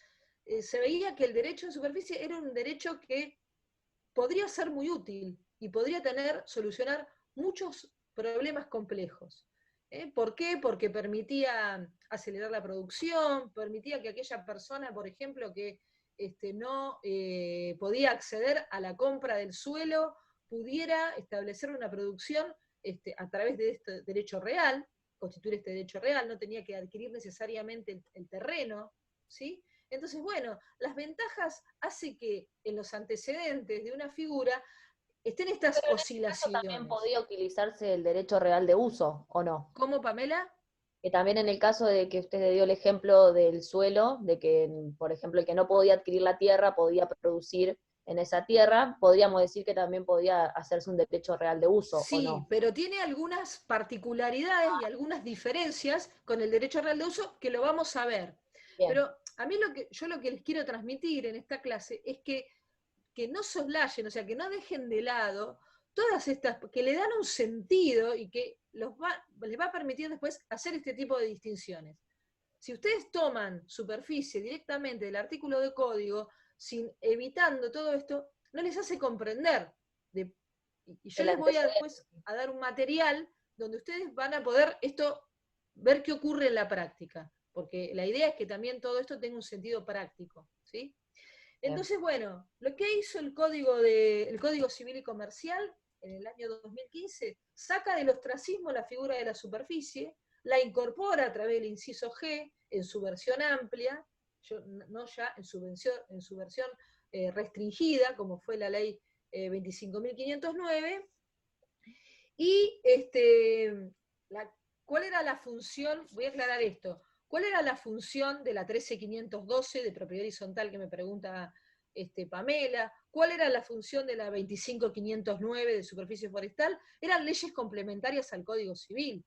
se veía que el derecho de superficie era un derecho que podría ser muy útil y podría solucionar muchos problemas complejos. ¿Por qué? Porque permitía acelerar la producción, permitía que aquella persona, por ejemplo, que no podía acceder a la compra del suelo, pudiera establecer una producción a través de este derecho real, constituir este derecho real, no tenía que adquirir necesariamente el terreno, ¿sí? Entonces, bueno, las ventajas hace que en los antecedentes de una figura estén estas Pero en este caso oscilaciones. también podía utilizarse el derecho real de uso, ¿o no? ¿Cómo, Pamela? Que también en el caso de que usted dio el ejemplo del suelo, de que, por ejemplo, el que no podía adquirir la tierra podía producir en esa tierra, podríamos decir que también podía hacerse un derecho real de uso, ¿o Sí, no? pero tiene algunas particularidades y algunas diferencias con el derecho real de uso que lo vamos a ver. Bien. Pero a mí yo lo que les quiero transmitir en esta clase es que no soslayen, o sea, que no dejen de lado todas estas, que le dan un sentido y que les va a permitir después hacer este tipo de distinciones. Si ustedes toman superficie directamente del artículo de código, evitando todo esto, no les hace comprender. Y yo El les voy a antecedente. después a dar un material donde ustedes van a poder ver qué ocurre en la práctica, porque la idea es que también todo esto tenga un sentido práctico, ¿sí? Entonces, bueno, lo que hizo el Código Civil y Comercial en el año 2015, saca del ostracismo la figura de la superficie, la incorpora a través del inciso G en su versión amplia, no ya en su versión restringida, como fue la ley 25.509, y ¿cuál era la función? Voy a aclarar esto. ¿Cuál era la función de la 13.512 de propiedad horizontal que me pregunta Pamela? ¿Cuál era la función de la 25.509 de superficie forestal? Eran leyes complementarias al Código Civil,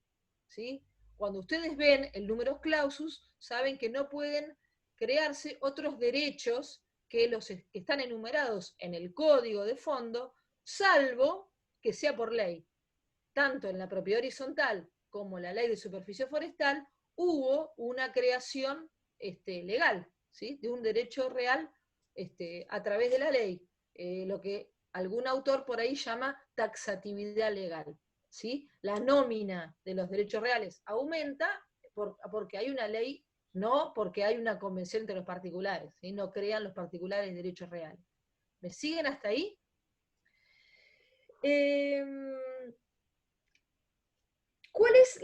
¿sí? Cuando ustedes ven el numerus clausus, saben que no pueden crearse otros derechos que están enumerados en el código de fondo, salvo que sea por ley. Tanto en la propiedad horizontal como la ley de superficie forestal, hubo una creación legal, ¿sí? De un derecho real a través de la ley, lo que algún autor por ahí llama taxatividad legal, ¿sí? La nómina de los derechos reales aumenta porque hay una ley, no porque hay una convención entre los particulares, ¿sí? No crean los particulares derechos reales. ¿Me siguen hasta ahí? ¿Cuál es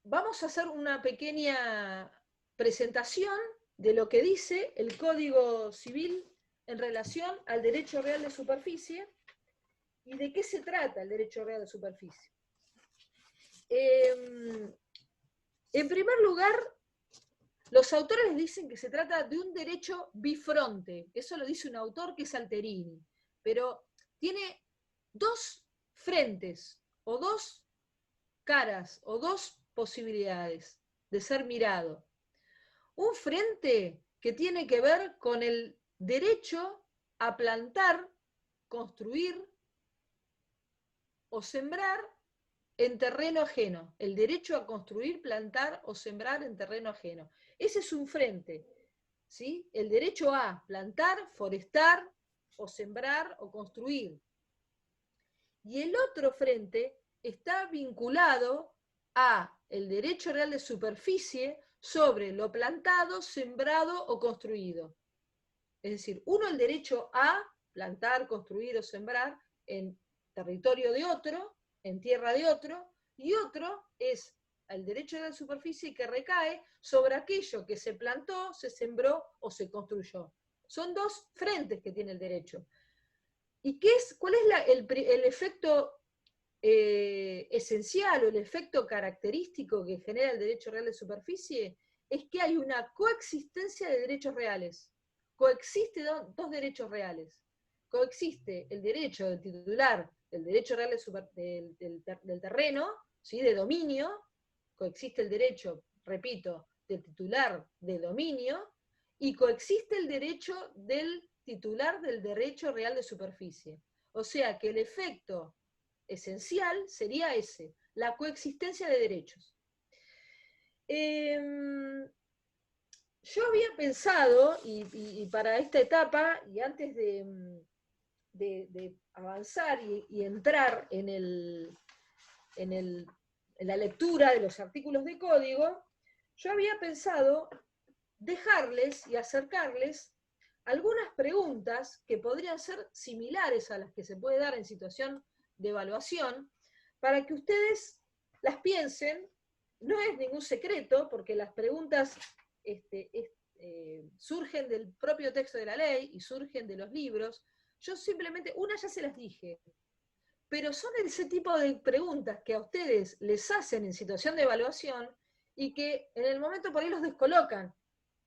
Vamos a hacer una pequeña presentación de lo que dice el Código Civil en relación al derecho real de superficie y de qué se trata el derecho real de superficie. En primer lugar, los autores dicen que se trata de un derecho bifronte. Eso lo dice un autor que es Alterini, pero tiene dos frentes o dos caras o dos posibilidades de ser mirado. Un frente que tiene que ver con el derecho a plantar, construir o sembrar en terreno ajeno. El derecho a construir, plantar o sembrar en terreno ajeno. Ese es un frente, ¿sí? El derecho a plantar, forestar o sembrar o construir. Y el otro frente está vinculado a el derecho real de superficie sobre lo plantado, sembrado o construido. Es decir, uno el derecho a plantar, construir o sembrar en territorio de otro, en tierra de otro, y otro es el derecho de la superficie que recae sobre aquello que se plantó, se sembró o se construyó. Son dos frentes que tiene el derecho. ¿Y cuál es el efecto esencial o el efecto característico que genera el derecho real de superficie? Es que hay una coexistencia de derechos reales. Coexisten dos derechos reales. Coexiste el derecho del titular del derecho real del terreno, ¿sí? De dominio, coexiste el derecho, repito, del titular de dominio, y coexiste el derecho del titular del derecho real de superficie. O sea que el efecto esencial sería ese, la coexistencia de derechos. Yo había pensado, y para esta etapa, y antes de avanzar y entrar en la lectura de los artículos de código, yo había pensado dejarles y acercarles algunas preguntas que podrían ser similares a las que se puede dar en situación de evaluación, para que ustedes las piensen. No es ningún secreto, porque las preguntas surgen del propio texto de la ley y surgen de los libros. Yo simplemente, una ya se las dije, pero son ese tipo de preguntas que a ustedes les hacen en situación de evaluación y que en el momento por ahí los descolocan.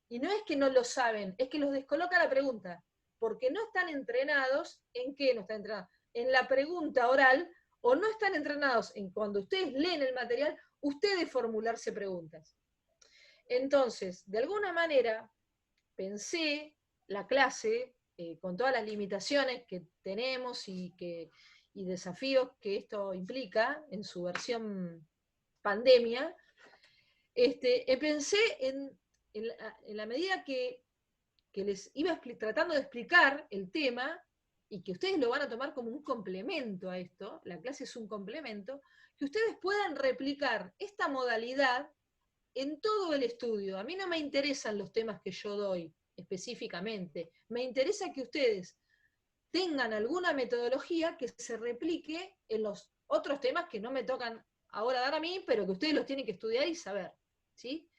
Y no es que no lo saben, es que los descoloca la pregunta, porque no están entrenados. ¿En qué no están entrenados? En la pregunta oral, o no están entrenados en cuando ustedes leen el material, ustedes formularse preguntas. Entonces, de alguna manera, pensé la clase, con todas las limitaciones que tenemos y desafíos que esto implica en su versión pandemia, pensé en la medida que les iba tratando de explicar el tema, y que ustedes lo van a tomar como un complemento a esto, la clase es un complemento, que ustedes puedan replicar esta modalidad en todo el estudio. A mí no me interesan los temas que yo doy específicamente, me interesa que ustedes tengan alguna metodología que se replique en los otros temas que no me tocan ahora dar a mí, pero que ustedes los tienen que estudiar y saber, ¿sí?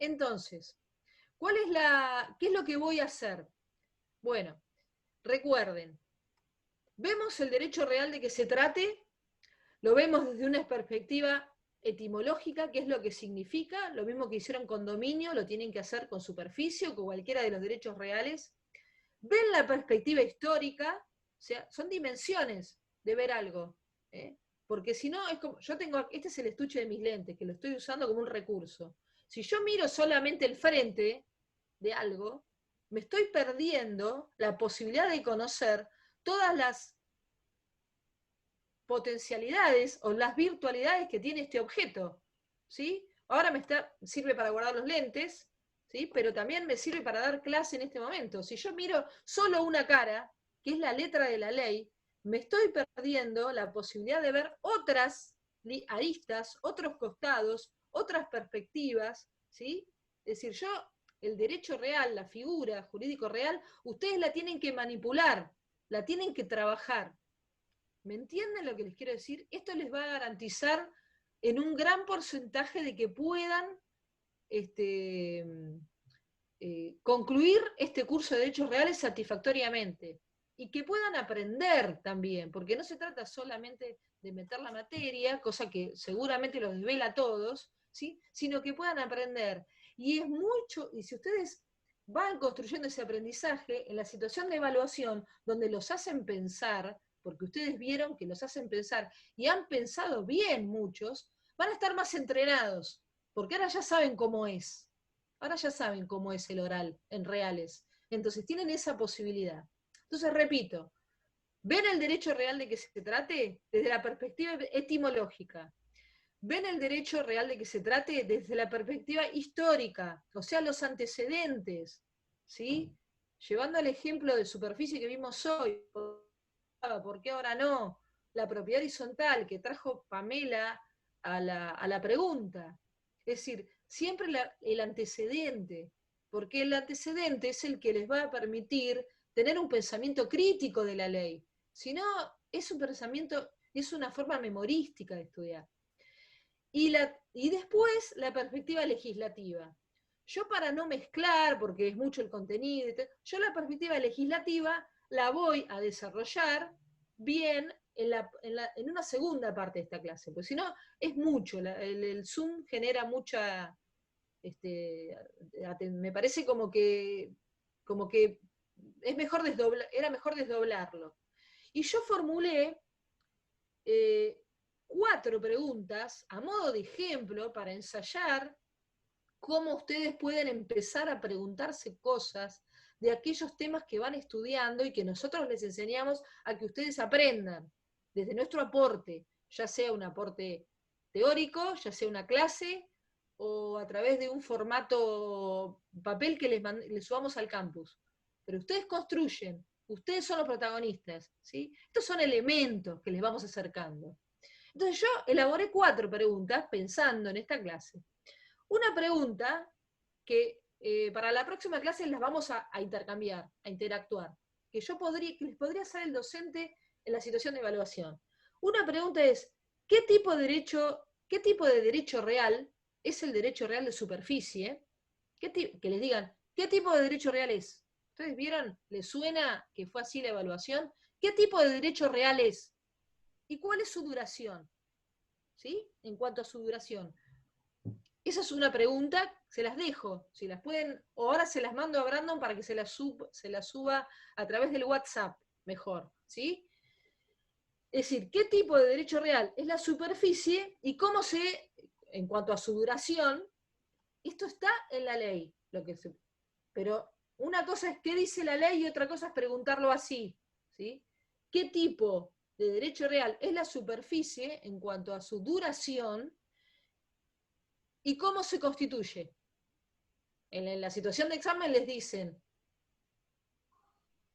Entonces, ¿qué es lo que voy a hacer? Bueno, recuerden, vemos el derecho real de que se trate, lo vemos desde una perspectiva etimológica, qué es lo que significa, lo mismo que hicieron con dominio, lo tienen que hacer con superficie o con cualquiera de los derechos reales. Ven la perspectiva histórica, o sea, son dimensiones de ver algo, ¿eh? Porque si no, es como, este es el estuche de mis lentes, que lo estoy usando como un recurso. Si yo miro solamente el frente de algo, me estoy perdiendo la posibilidad de conocer todas las potencialidades o las virtualidades que tiene este objeto, ¿sí? Ahora sirve para guardar los lentes, ¿sí? Pero también me sirve para dar clase en este momento. Si yo miro solo una cara, que es la letra de la ley, me estoy perdiendo la posibilidad de ver otras aristas, otros costados, otras perspectivas, ¿sí? Es decir, el derecho real, la figura jurídico real, ustedes la tienen que manipular, la tienen que trabajar. ¿Me entienden lo que les quiero decir? Esto les va a garantizar en un gran porcentaje de que puedan concluir este curso de derechos reales satisfactoriamente y que puedan aprender también, porque no se trata solamente de meter la materia, cosa que seguramente los desvela a todos, ¿sí? Sino que puedan aprender. Y es mucho, y si ustedes van construyendo ese aprendizaje en la situación de evaluación, donde los hacen pensar, porque ustedes vieron que los hacen pensar y han pensado bien muchos, van a estar más entrenados, porque ahora ya saben cómo es. Ahora ya saben cómo es el oral en reales. Entonces tienen esa posibilidad. Entonces, repito, ven el derecho real de que se trate desde la perspectiva etimológica. Ven el derecho real de que se trate desde la perspectiva histórica, o sea, los antecedentes, ¿sí? Llevando al ejemplo de superficie que vimos hoy, ¿por qué ahora no? La propiedad horizontal que trajo Pamela a la pregunta. Es decir, siempre el antecedente, porque el antecedente es el que les va a permitir tener un pensamiento crítico de la ley. Si no, es un pensamiento, es una forma memorística de estudiar. Y después la perspectiva legislativa. Yo, para no mezclar, porque es mucho el contenido, yo la perspectiva legislativa la voy a desarrollar bien en una segunda parte de esta clase, porque si no es mucho, el Zoom genera mucha, me parece como que era mejor desdoblarlo. Y yo formulé 4 preguntas a modo de ejemplo para ensayar cómo ustedes pueden empezar a preguntarse cosas de aquellos temas que van estudiando y que nosotros les enseñamos a que ustedes aprendan desde nuestro aporte, ya sea un aporte teórico, ya sea una clase, o a través de un formato papel que les subamos al campus. Pero ustedes construyen, ustedes son los protagonistas, ¿sí? Estos son elementos que les vamos acercando. Entonces yo elaboré 4 preguntas pensando en esta clase. Una pregunta que para la próxima clase las vamos a intercambiar, a interactuar. Que les podría hacer el docente en la situación de evaluación. Una pregunta es, ¿qué tipo de derecho real es el derecho real de superficie? Que les digan, ¿qué tipo de derecho real es? ¿Ustedes vieron? ¿Les suena que fue así la evaluación? ¿Qué tipo de derecho real es? ¿Y cuál es su duración? ¿Sí? En cuanto a su duración. Esa es una pregunta, se las dejo. Si las pueden, o ahora se las mando a Brandon para que se las suba a través del WhatsApp, mejor. ¿Sí? Es decir, ¿qué tipo de derecho real es la superficie y cómo en cuanto a su duración, esto está en la ley. Pero una cosa es qué dice la ley y otra cosa es preguntarlo así. ¿Sí? ¿Qué tipo de derecho real es la superficie en cuanto a su duración y cómo se constituye? En la situación de examen les dicen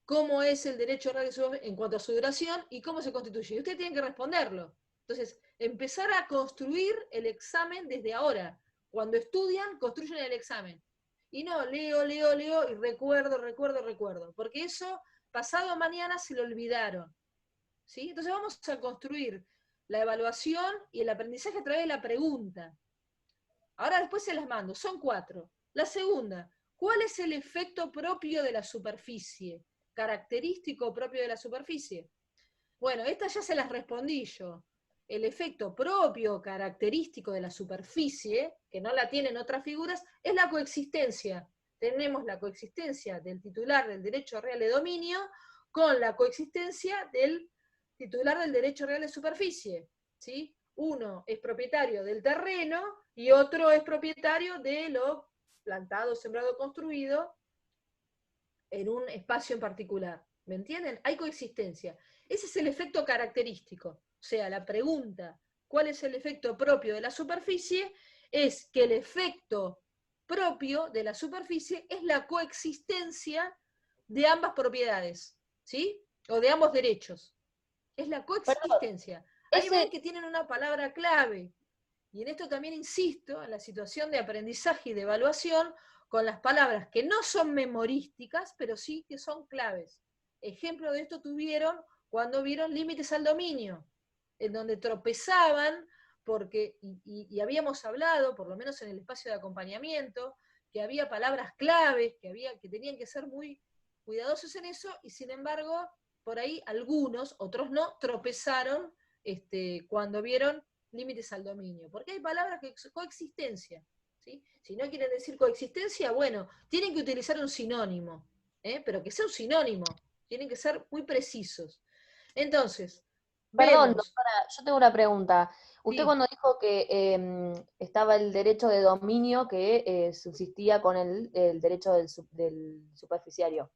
cómo es el derecho real en cuanto a su duración y cómo se constituye. Y ustedes tienen que responderlo. Entonces, empezar a construir el examen desde ahora. Cuando estudian, construyen el examen. Y no, leo y recuerdo. Porque eso, pasado mañana, se lo olvidaron. ¿Sí? Entonces vamos a construir la evaluación y el aprendizaje a través de la pregunta. Ahora después se las mando, son 4. La segunda, ¿cuál es el efecto propio de la superficie? Característico propio de la superficie. Bueno, estas ya se las respondí yo. El efecto propio, característico de la superficie, que no la tienen otras figuras, es la coexistencia. Tenemos la coexistencia del titular del derecho real de dominio con la coexistencia del titular del derecho real de superficie. ¿Sí? Uno es propietario del terreno y otro es propietario de lo plantado, sembrado, construido en un espacio en particular. ¿Me entienden? Hay coexistencia. Ese es el efecto característico. O sea, la pregunta, ¿cuál es el efecto propio de la superficie? Es que el efecto propio de la superficie es la coexistencia de ambas propiedades, ¿sí? O de ambos derechos. Es la Perdón, coexistencia. Ahí ven ese, que tienen una palabra clave. Y en esto también insisto, en la situación de aprendizaje y de evaluación, con las palabras que no son memorísticas, pero sí que son claves. Ejemplo de esto tuvieron cuando vieron límites al dominio, en donde tropezaban, porque, y habíamos hablado, por lo menos en el espacio de acompañamiento, que había palabras claves, que tenían que ser muy cuidadosos en eso, y sin embargo, por ahí algunos, otros no, tropezaron cuando vieron límites al dominio, porque hay palabras que coexistencia. ¿Sí? Si no quieren decir coexistencia, bueno, tienen que utilizar un sinónimo, pero que sea un sinónimo, tienen que ser muy precisos. Entonces, perdón, vemos, doctora, yo tengo una pregunta. Usted sí, cuando dijo que estaba el derecho de dominio que subsistía con el derecho del superficiario,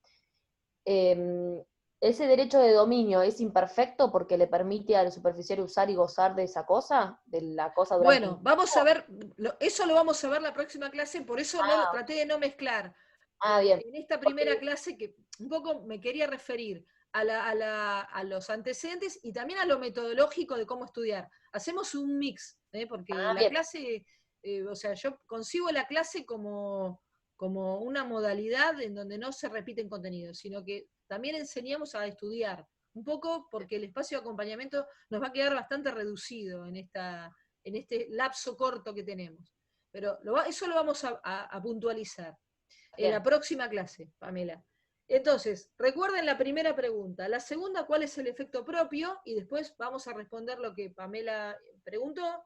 em, ¿ese derecho de dominio es imperfecto porque le permite al superficiario usar y gozar de esa cosa, de la cosa durante un bueno, vamos a tiempo? ver, eso lo vamos a ver la próxima clase, por eso Ah, traté de no mezclar. bien. En esta Porque, primera clase que un poco me quería referir a los antecedentes y también a lo metodológico de cómo estudiar. Hacemos un mix, porque la bien. clase, o sea, yo concibo la clase como una modalidad en donde no se repiten contenidos, sino que también enseñamos a estudiar, un poco porque el espacio de acompañamiento nos va a quedar bastante reducido en este lapso corto que tenemos. Pero eso lo vamos a puntualizar en la Bien. próxima clase, Pamela. Entonces, recuerden la primera pregunta. La segunda, ¿cuál es el efecto propio? Y después vamos a responder lo que Pamela preguntó.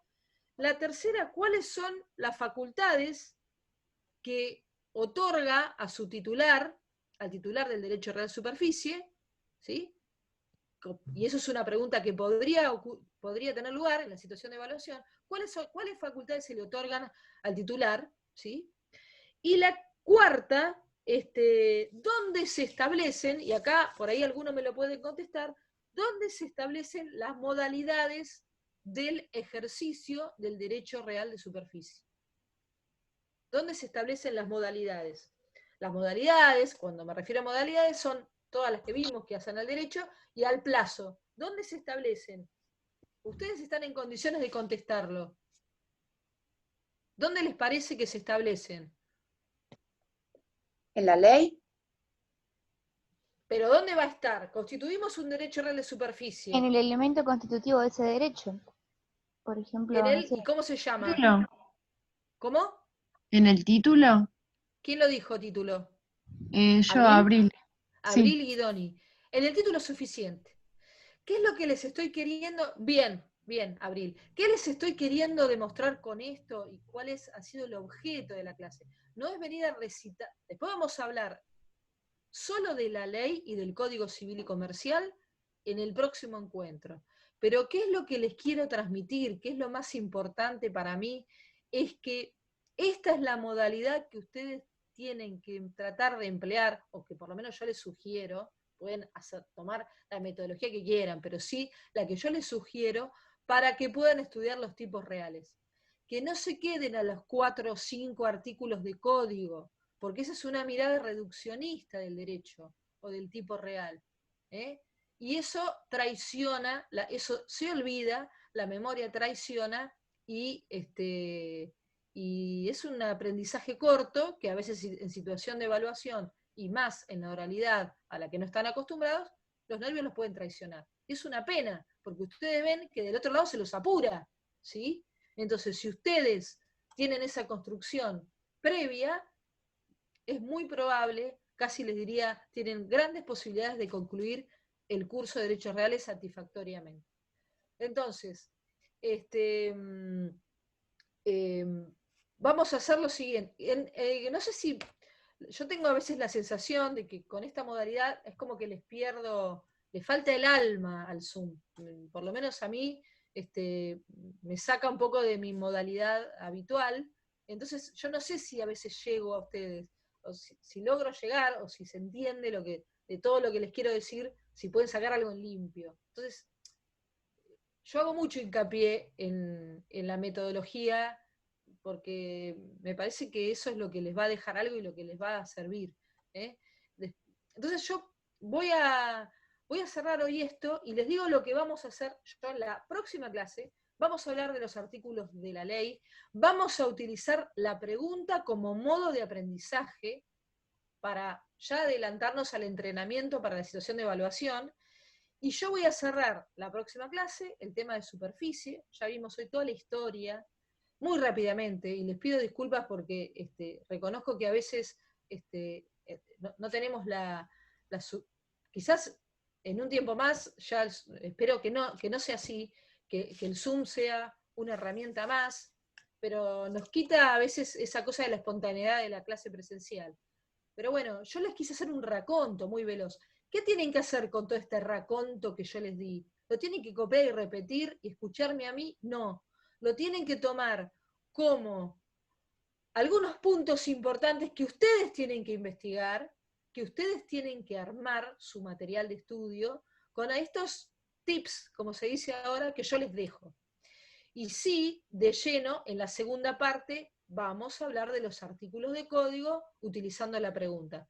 La tercera, ¿cuáles son las facultades que otorga a su titular, al titular del derecho real de superficie? ¿Sí? Y eso es una pregunta que podría tener lugar en la situación de evaluación. ¿Cuáles facultades se le otorgan al titular? ¿Sí? Y la cuarta, ¿dónde se establecen, y acá por ahí alguno me lo puede contestar, dónde se establecen las modalidades del ejercicio del derecho real de superficie? ¿Dónde se establecen las modalidades? Las modalidades, cuando me refiero a modalidades, son todas las que vimos que hacen al derecho y al plazo. ¿Dónde se establecen? Ustedes están en condiciones de contestarlo. ¿Dónde les parece que se establecen? en la ley. Pero ¿dónde va a estar? Constituimos un derecho real de superficie. En el elemento constitutivo de ese derecho. Por ejemplo, En no él, sé. ¿y cómo se llama? ¿Título? ¿Cómo? ¿En el título? ¿Quién lo dijo título? Yo, ¿Abril? Abril. Sí. Abril Guidoni. En el título es suficiente. ¿Qué es lo que les estoy queriendo? Bien, Abril. ¿Qué les estoy queriendo demostrar con esto y cuál ha sido el objeto de la clase? No es venir a recitar. Después vamos a hablar solo de la ley y del Código Civil y Comercial en el próximo encuentro. Pero ¿qué es lo que les quiero transmitir? ¿Qué es lo más importante para mí? Es que esta es la modalidad que ustedes tienen que tratar de emplear, o que por lo menos yo les sugiero, pueden tomar la metodología que quieran, pero sí la que yo les sugiero para que puedan estudiar los tipos reales. Que no se queden a los 4 o 5 artículos de código, porque esa es una mirada reduccionista del derecho o del tipo real. Y eso traiciona, eso se olvida, la memoria traiciona y es un aprendizaje corto que a veces en situación de evaluación y más en la oralidad a la que no están acostumbrados, los nervios los pueden traicionar. Es una pena, porque ustedes ven que del otro lado se los apura, ¿sí? Entonces, si ustedes tienen esa construcción previa, es muy probable, casi les diría, tienen grandes posibilidades de concluir el curso de Derechos Reales satisfactoriamente. Entonces, vamos a hacer lo siguiente. No sé si, yo tengo a veces la sensación de que con esta modalidad es como que les falta el alma al Zoom. Por lo menos a mí me saca un poco de mi modalidad habitual. Entonces, yo no sé si a veces llego a ustedes, o si logro llegar, o si se entiende de todo lo que les quiero decir, si pueden sacar algo en limpio. Entonces, yo hago mucho hincapié en la metodología, porque me parece que eso es lo que les va a dejar algo y lo que les va a servir. Entonces yo voy a cerrar hoy esto y les digo lo que vamos a hacer yo en la próxima clase. Vamos a hablar de los artículos de la ley, vamos a utilizar la pregunta como modo de aprendizaje para ya adelantarnos al entrenamiento para la situación de evaluación. Y yo voy a cerrar la próxima clase el tema de superficie. Ya vimos hoy toda la historia, muy rápidamente, y les pido disculpas porque reconozco que a veces no tenemos quizás en un tiempo más, ya espero que no sea así, que el Zoom sea una herramienta más, pero nos quita a veces esa cosa de la espontaneidad de la clase presencial. Pero bueno, yo les quise hacer un raconto muy veloz. ¿Qué tienen que hacer con todo este raconto que yo les di? ¿Lo tienen que copiar y repetir y escucharme a mí? No. Lo tienen que tomar como algunos puntos importantes que ustedes tienen que investigar, que ustedes tienen que armar su material de estudio con estos tips, como se dice ahora, que yo les dejo. Y sí, de lleno, en la segunda parte, vamos a hablar de los artículos de código utilizando la pregunta.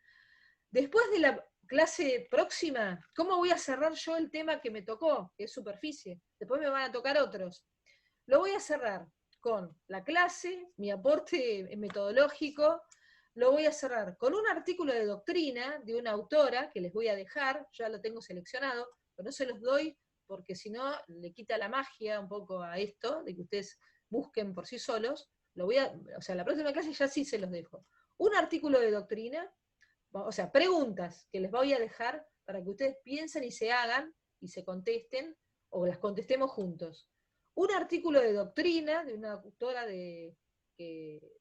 Después de la clase próxima, ¿cómo voy a cerrar yo el tema que me tocó, que es superficie? Después me van a tocar otros. Lo voy a cerrar con la clase, mi aporte metodológico, lo voy a cerrar con un artículo de doctrina de una autora que les voy a dejar, ya lo tengo seleccionado, pero no se los doy porque si no le quita la magia un poco a esto, de que ustedes busquen por sí solos. O sea, la próxima clase ya sí se los dejo. Un artículo de doctrina, o sea, preguntas que les voy a dejar para que ustedes piensen y se hagan y se contesten, o las contestemos juntos. Un artículo de doctrina de una autora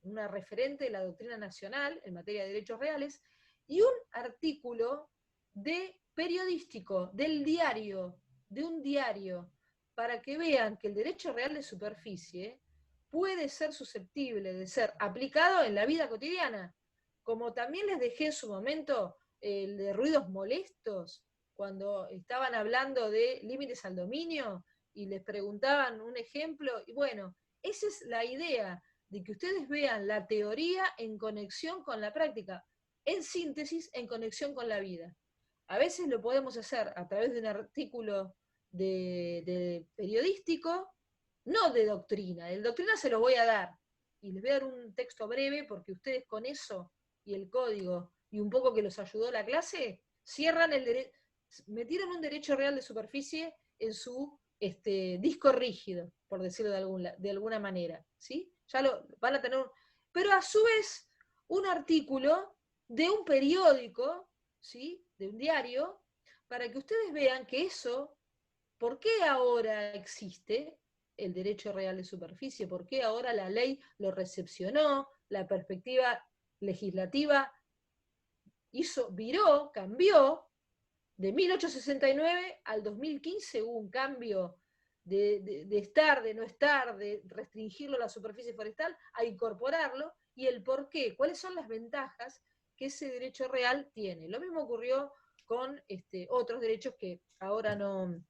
una referente de la doctrina nacional en materia de derechos reales, y un artículo periodístico, de un diario, para que vean que el derecho real de superficie puede ser susceptible de ser aplicado en la vida cotidiana. Como también les dejé en su momento el de ruidos molestos, cuando estaban hablando de límites al dominio, y les preguntaban un ejemplo, y bueno, esa es la idea, de que ustedes vean la teoría en conexión con la práctica, en síntesis, en conexión con la vida. A veces lo podemos hacer a través de un artículo de periodístico, no de doctrina. De doctrina se los voy a dar, y les voy a dar un texto breve, porque ustedes con eso y el código y un poco que los ayudó la clase, cierran metieron un derecho real de superficie en su disco rígido, por decirlo de alguna manera, ¿sí? Ya lo van a tener, pero a su vez un artículo de un periódico, ¿sí? De un diario, para que ustedes vean que eso, ¿por qué ahora existe el derecho real de superficie? ¿Por qué ahora la ley lo recepcionó? La perspectiva legislativa viró, cambió. De 1869 al 2015 hubo un cambio de estar, de no estar, de restringirlo a la superficie forestal, a incorporarlo, y el por qué, cuáles son las ventajas que ese derecho real tiene. Lo mismo ocurrió con otros derechos que ahora no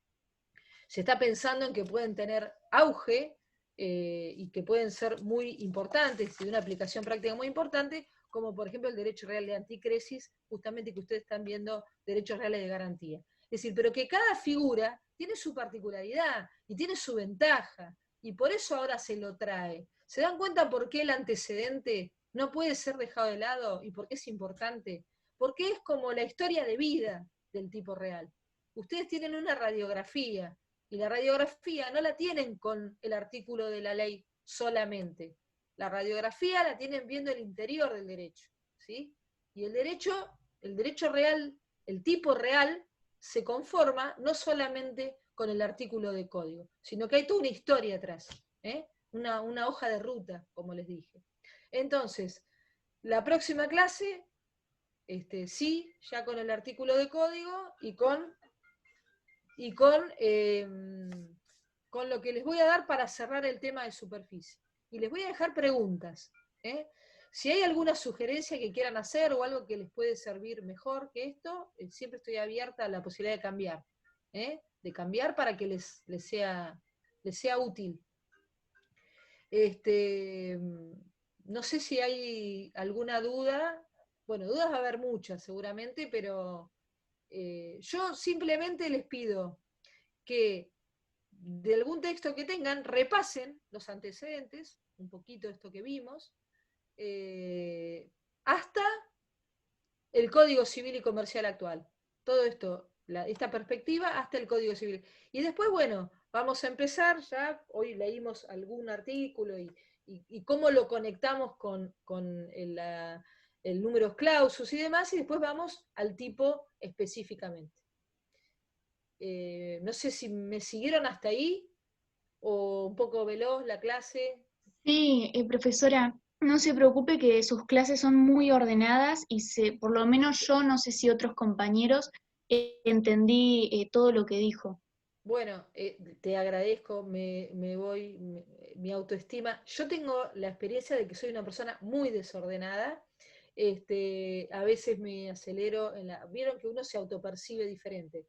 se está pensando en que pueden tener auge y que pueden ser muy importantes y de una aplicación práctica muy importante, como por ejemplo el derecho real de anticresis, justamente que ustedes están viendo derechos reales de garantía. Es decir, pero que cada figura tiene su particularidad y tiene su ventaja, y por eso ahora se lo trae. ¿Se dan cuenta por qué el antecedente no puede ser dejado de lado y por qué es importante? Porque es como la historia de vida del tipo real. Ustedes tienen una radiografía, y la radiografía no la tienen con el artículo de la ley solamente. La radiografía la tienen viendo el interior del derecho, ¿sí? Y el derecho real, el tipo real, se conforma no solamente con el artículo de código, sino que hay toda una historia atrás, una hoja de ruta, como les dije. Entonces, la próxima clase, sí, ya con el artículo de código y con lo que les voy a dar para cerrar el tema de superficie. Y les voy a dejar preguntas. Si hay alguna sugerencia que quieran hacer o algo que les puede servir mejor que esto, siempre estoy abierta a la posibilidad de cambiar. De cambiar para que les sea útil. No sé si hay alguna duda. Bueno, dudas va a haber muchas seguramente, pero yo simplemente les pido que de algún texto que tengan, repasen los antecedentes, un poquito esto que vimos, hasta el Código Civil y Comercial actual. Todo esto, esta perspectiva hasta el Código Civil. Y después, bueno, vamos a empezar ya, hoy leímos algún artículo y cómo lo conectamos con el número clausus y demás, y después vamos al tipo específicamente. No sé si me siguieron hasta ahí, o un poco veloz la clase. Sí, profesora, no se preocupe que sus clases son muy ordenadas y por lo menos yo, no sé si otros compañeros, entendí todo lo que dijo. Bueno, te agradezco, me voy, mi autoestima. Yo tengo la experiencia de que soy una persona muy desordenada. A veces me acelero vieron que uno se autopercibe diferente.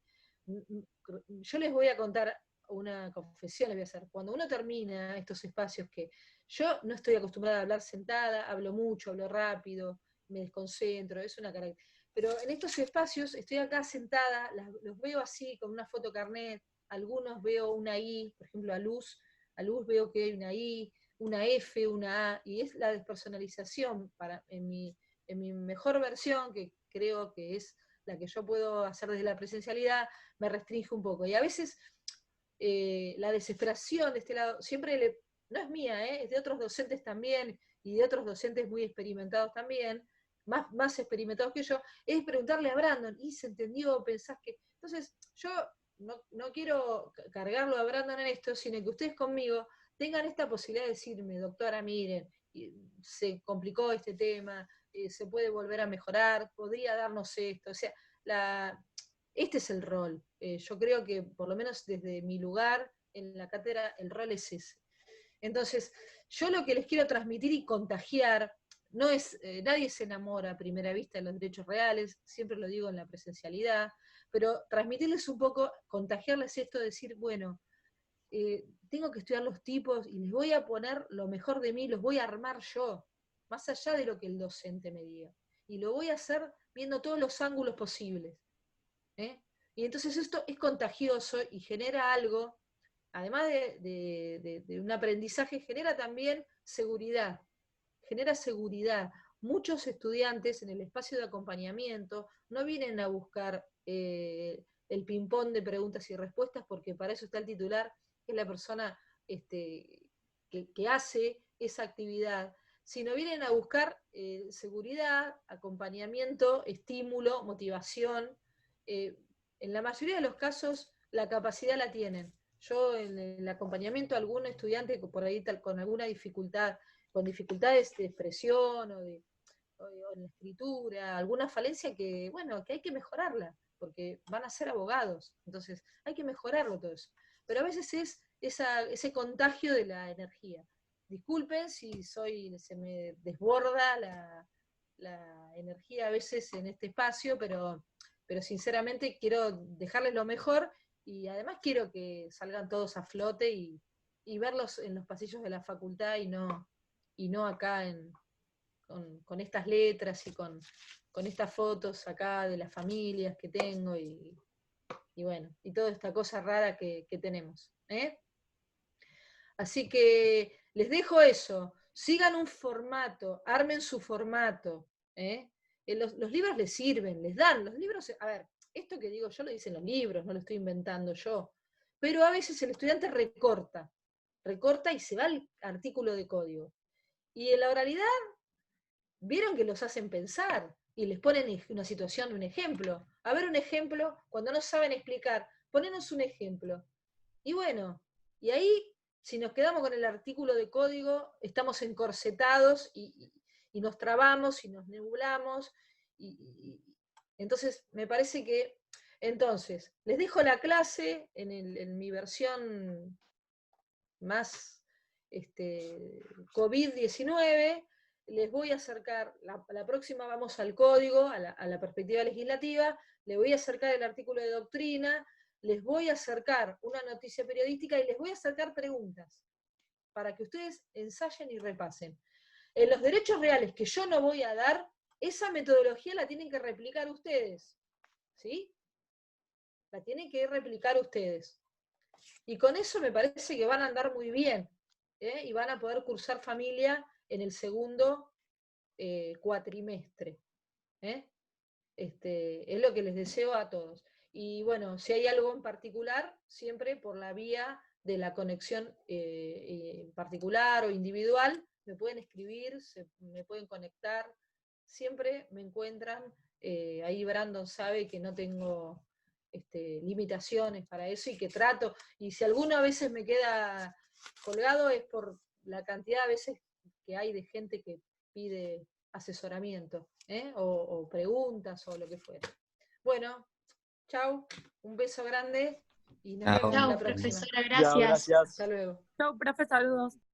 Yo les voy a contar una confesión, les voy a hacer. Cuando uno termina estos espacios, que yo no estoy acostumbrada a hablar sentada, hablo mucho, hablo rápido, me desconcentro, es una característica. Pero en estos espacios estoy acá sentada, los veo así, con una foto carnet, algunos veo una I, por ejemplo a Luz veo que hay una I, una F, una A, y es la despersonalización en mi mejor versión, que creo que es la que yo puedo hacer desde la presencialidad, me restringe un poco. Y a veces la desesperación de este lado, siempre no es mía, es de otros docentes también, y de otros docentes muy experimentados también, más experimentados que yo, es preguntarle a Brandon, ¿y se entendió? ¿Pensás que...? Entonces, yo no quiero cargarlo a Brandon en esto, sino que ustedes conmigo tengan esta posibilidad de decirme, doctora, miren, se complicó este tema, se puede volver a mejorar, podría darnos esto, o sea, este es el rol. Yo creo que, por lo menos desde mi lugar en la cátedra, el rol es ese. Entonces, yo lo que les quiero transmitir y contagiar, no es, nadie se enamora a primera vista de los derechos reales, siempre lo digo en la presencialidad, pero transmitirles un poco, contagiarles esto, decir, bueno, tengo que estudiar los tipos y les voy a poner lo mejor de mí, los voy a armar yo, más allá de lo que el docente me diga. Y lo voy a hacer viendo todos los ángulos posibles. Y entonces esto es contagioso y genera algo, además de un aprendizaje, genera también seguridad. Genera seguridad. muchos estudiantes en el espacio de acompañamiento no vienen a buscar el ping-pong de preguntas y respuestas, porque para eso está el titular, que es la persona que hace esa actividad, sino vienen a buscar seguridad, acompañamiento, estímulo, motivación. En la mayoría de los casos la capacidad la tienen. Yo en el acompañamiento a algún estudiante por ahí con alguna dificultad, con dificultades de expresión o en la escritura, alguna falencia que, bueno, que hay que mejorarla, porque van a ser abogados, entonces hay que mejorarlo todo eso. Pero a veces es ese contagio de la energía. Disculpen si se me desborda la energía a veces en este espacio, pero sinceramente quiero dejarles lo mejor y además quiero que salgan todos a flote y verlos en los pasillos de la facultad y no acá con estas letras y con estas fotos acá de las familias que tengo y bueno, y toda esta cosa rara que tenemos. Así que les dejo eso, sigan un formato, armen su formato. Los libros les sirven, les dan, los libros, a ver, esto que digo yo lo dicen los libros, no lo estoy inventando yo, pero a veces el estudiante recorta y se va al artículo de código. Y en la oralidad, vieron que los hacen pensar y les ponen una situación, un ejemplo. A ver un ejemplo, cuando no saben explicar, ponenos un ejemplo. Y bueno, y ahí, si nos quedamos con el artículo de código, estamos encorsetados y nos trabamos y nos nublamos. Entonces, me parece que, entonces, les dejo la clase en mi versión más COVID-19, les voy a acercar, la próxima vamos al código, a la perspectiva legislativa, les voy a acercar el artículo de doctrina, les voy a acercar una noticia periodística y les voy a acercar preguntas, para que ustedes ensayen y repasen. En los derechos reales que yo no voy a dar, esa metodología la tienen que replicar ustedes, ¿sí? La tienen que replicar ustedes. Y con eso me parece que van a andar muy bien, y van a poder cursar familia en el segundo cuatrimestre. Es lo que les deseo a todos. Y bueno, si hay algo en particular, siempre por la vía de la conexión particular o individual, me pueden escribir, me pueden conectar, siempre me encuentran. Ahí Brandon sabe que no tengo limitaciones para eso y que trato, y si alguna veces me queda colgado es por la cantidad de veces que hay de gente que pide asesoramiento, o preguntas o lo que fuera. Bueno, chau, un beso grande y nos vemos Chao. la Chao, próxima. profesora, Chao, gracias. gracias. Hasta luego. Chau, profe, saludos.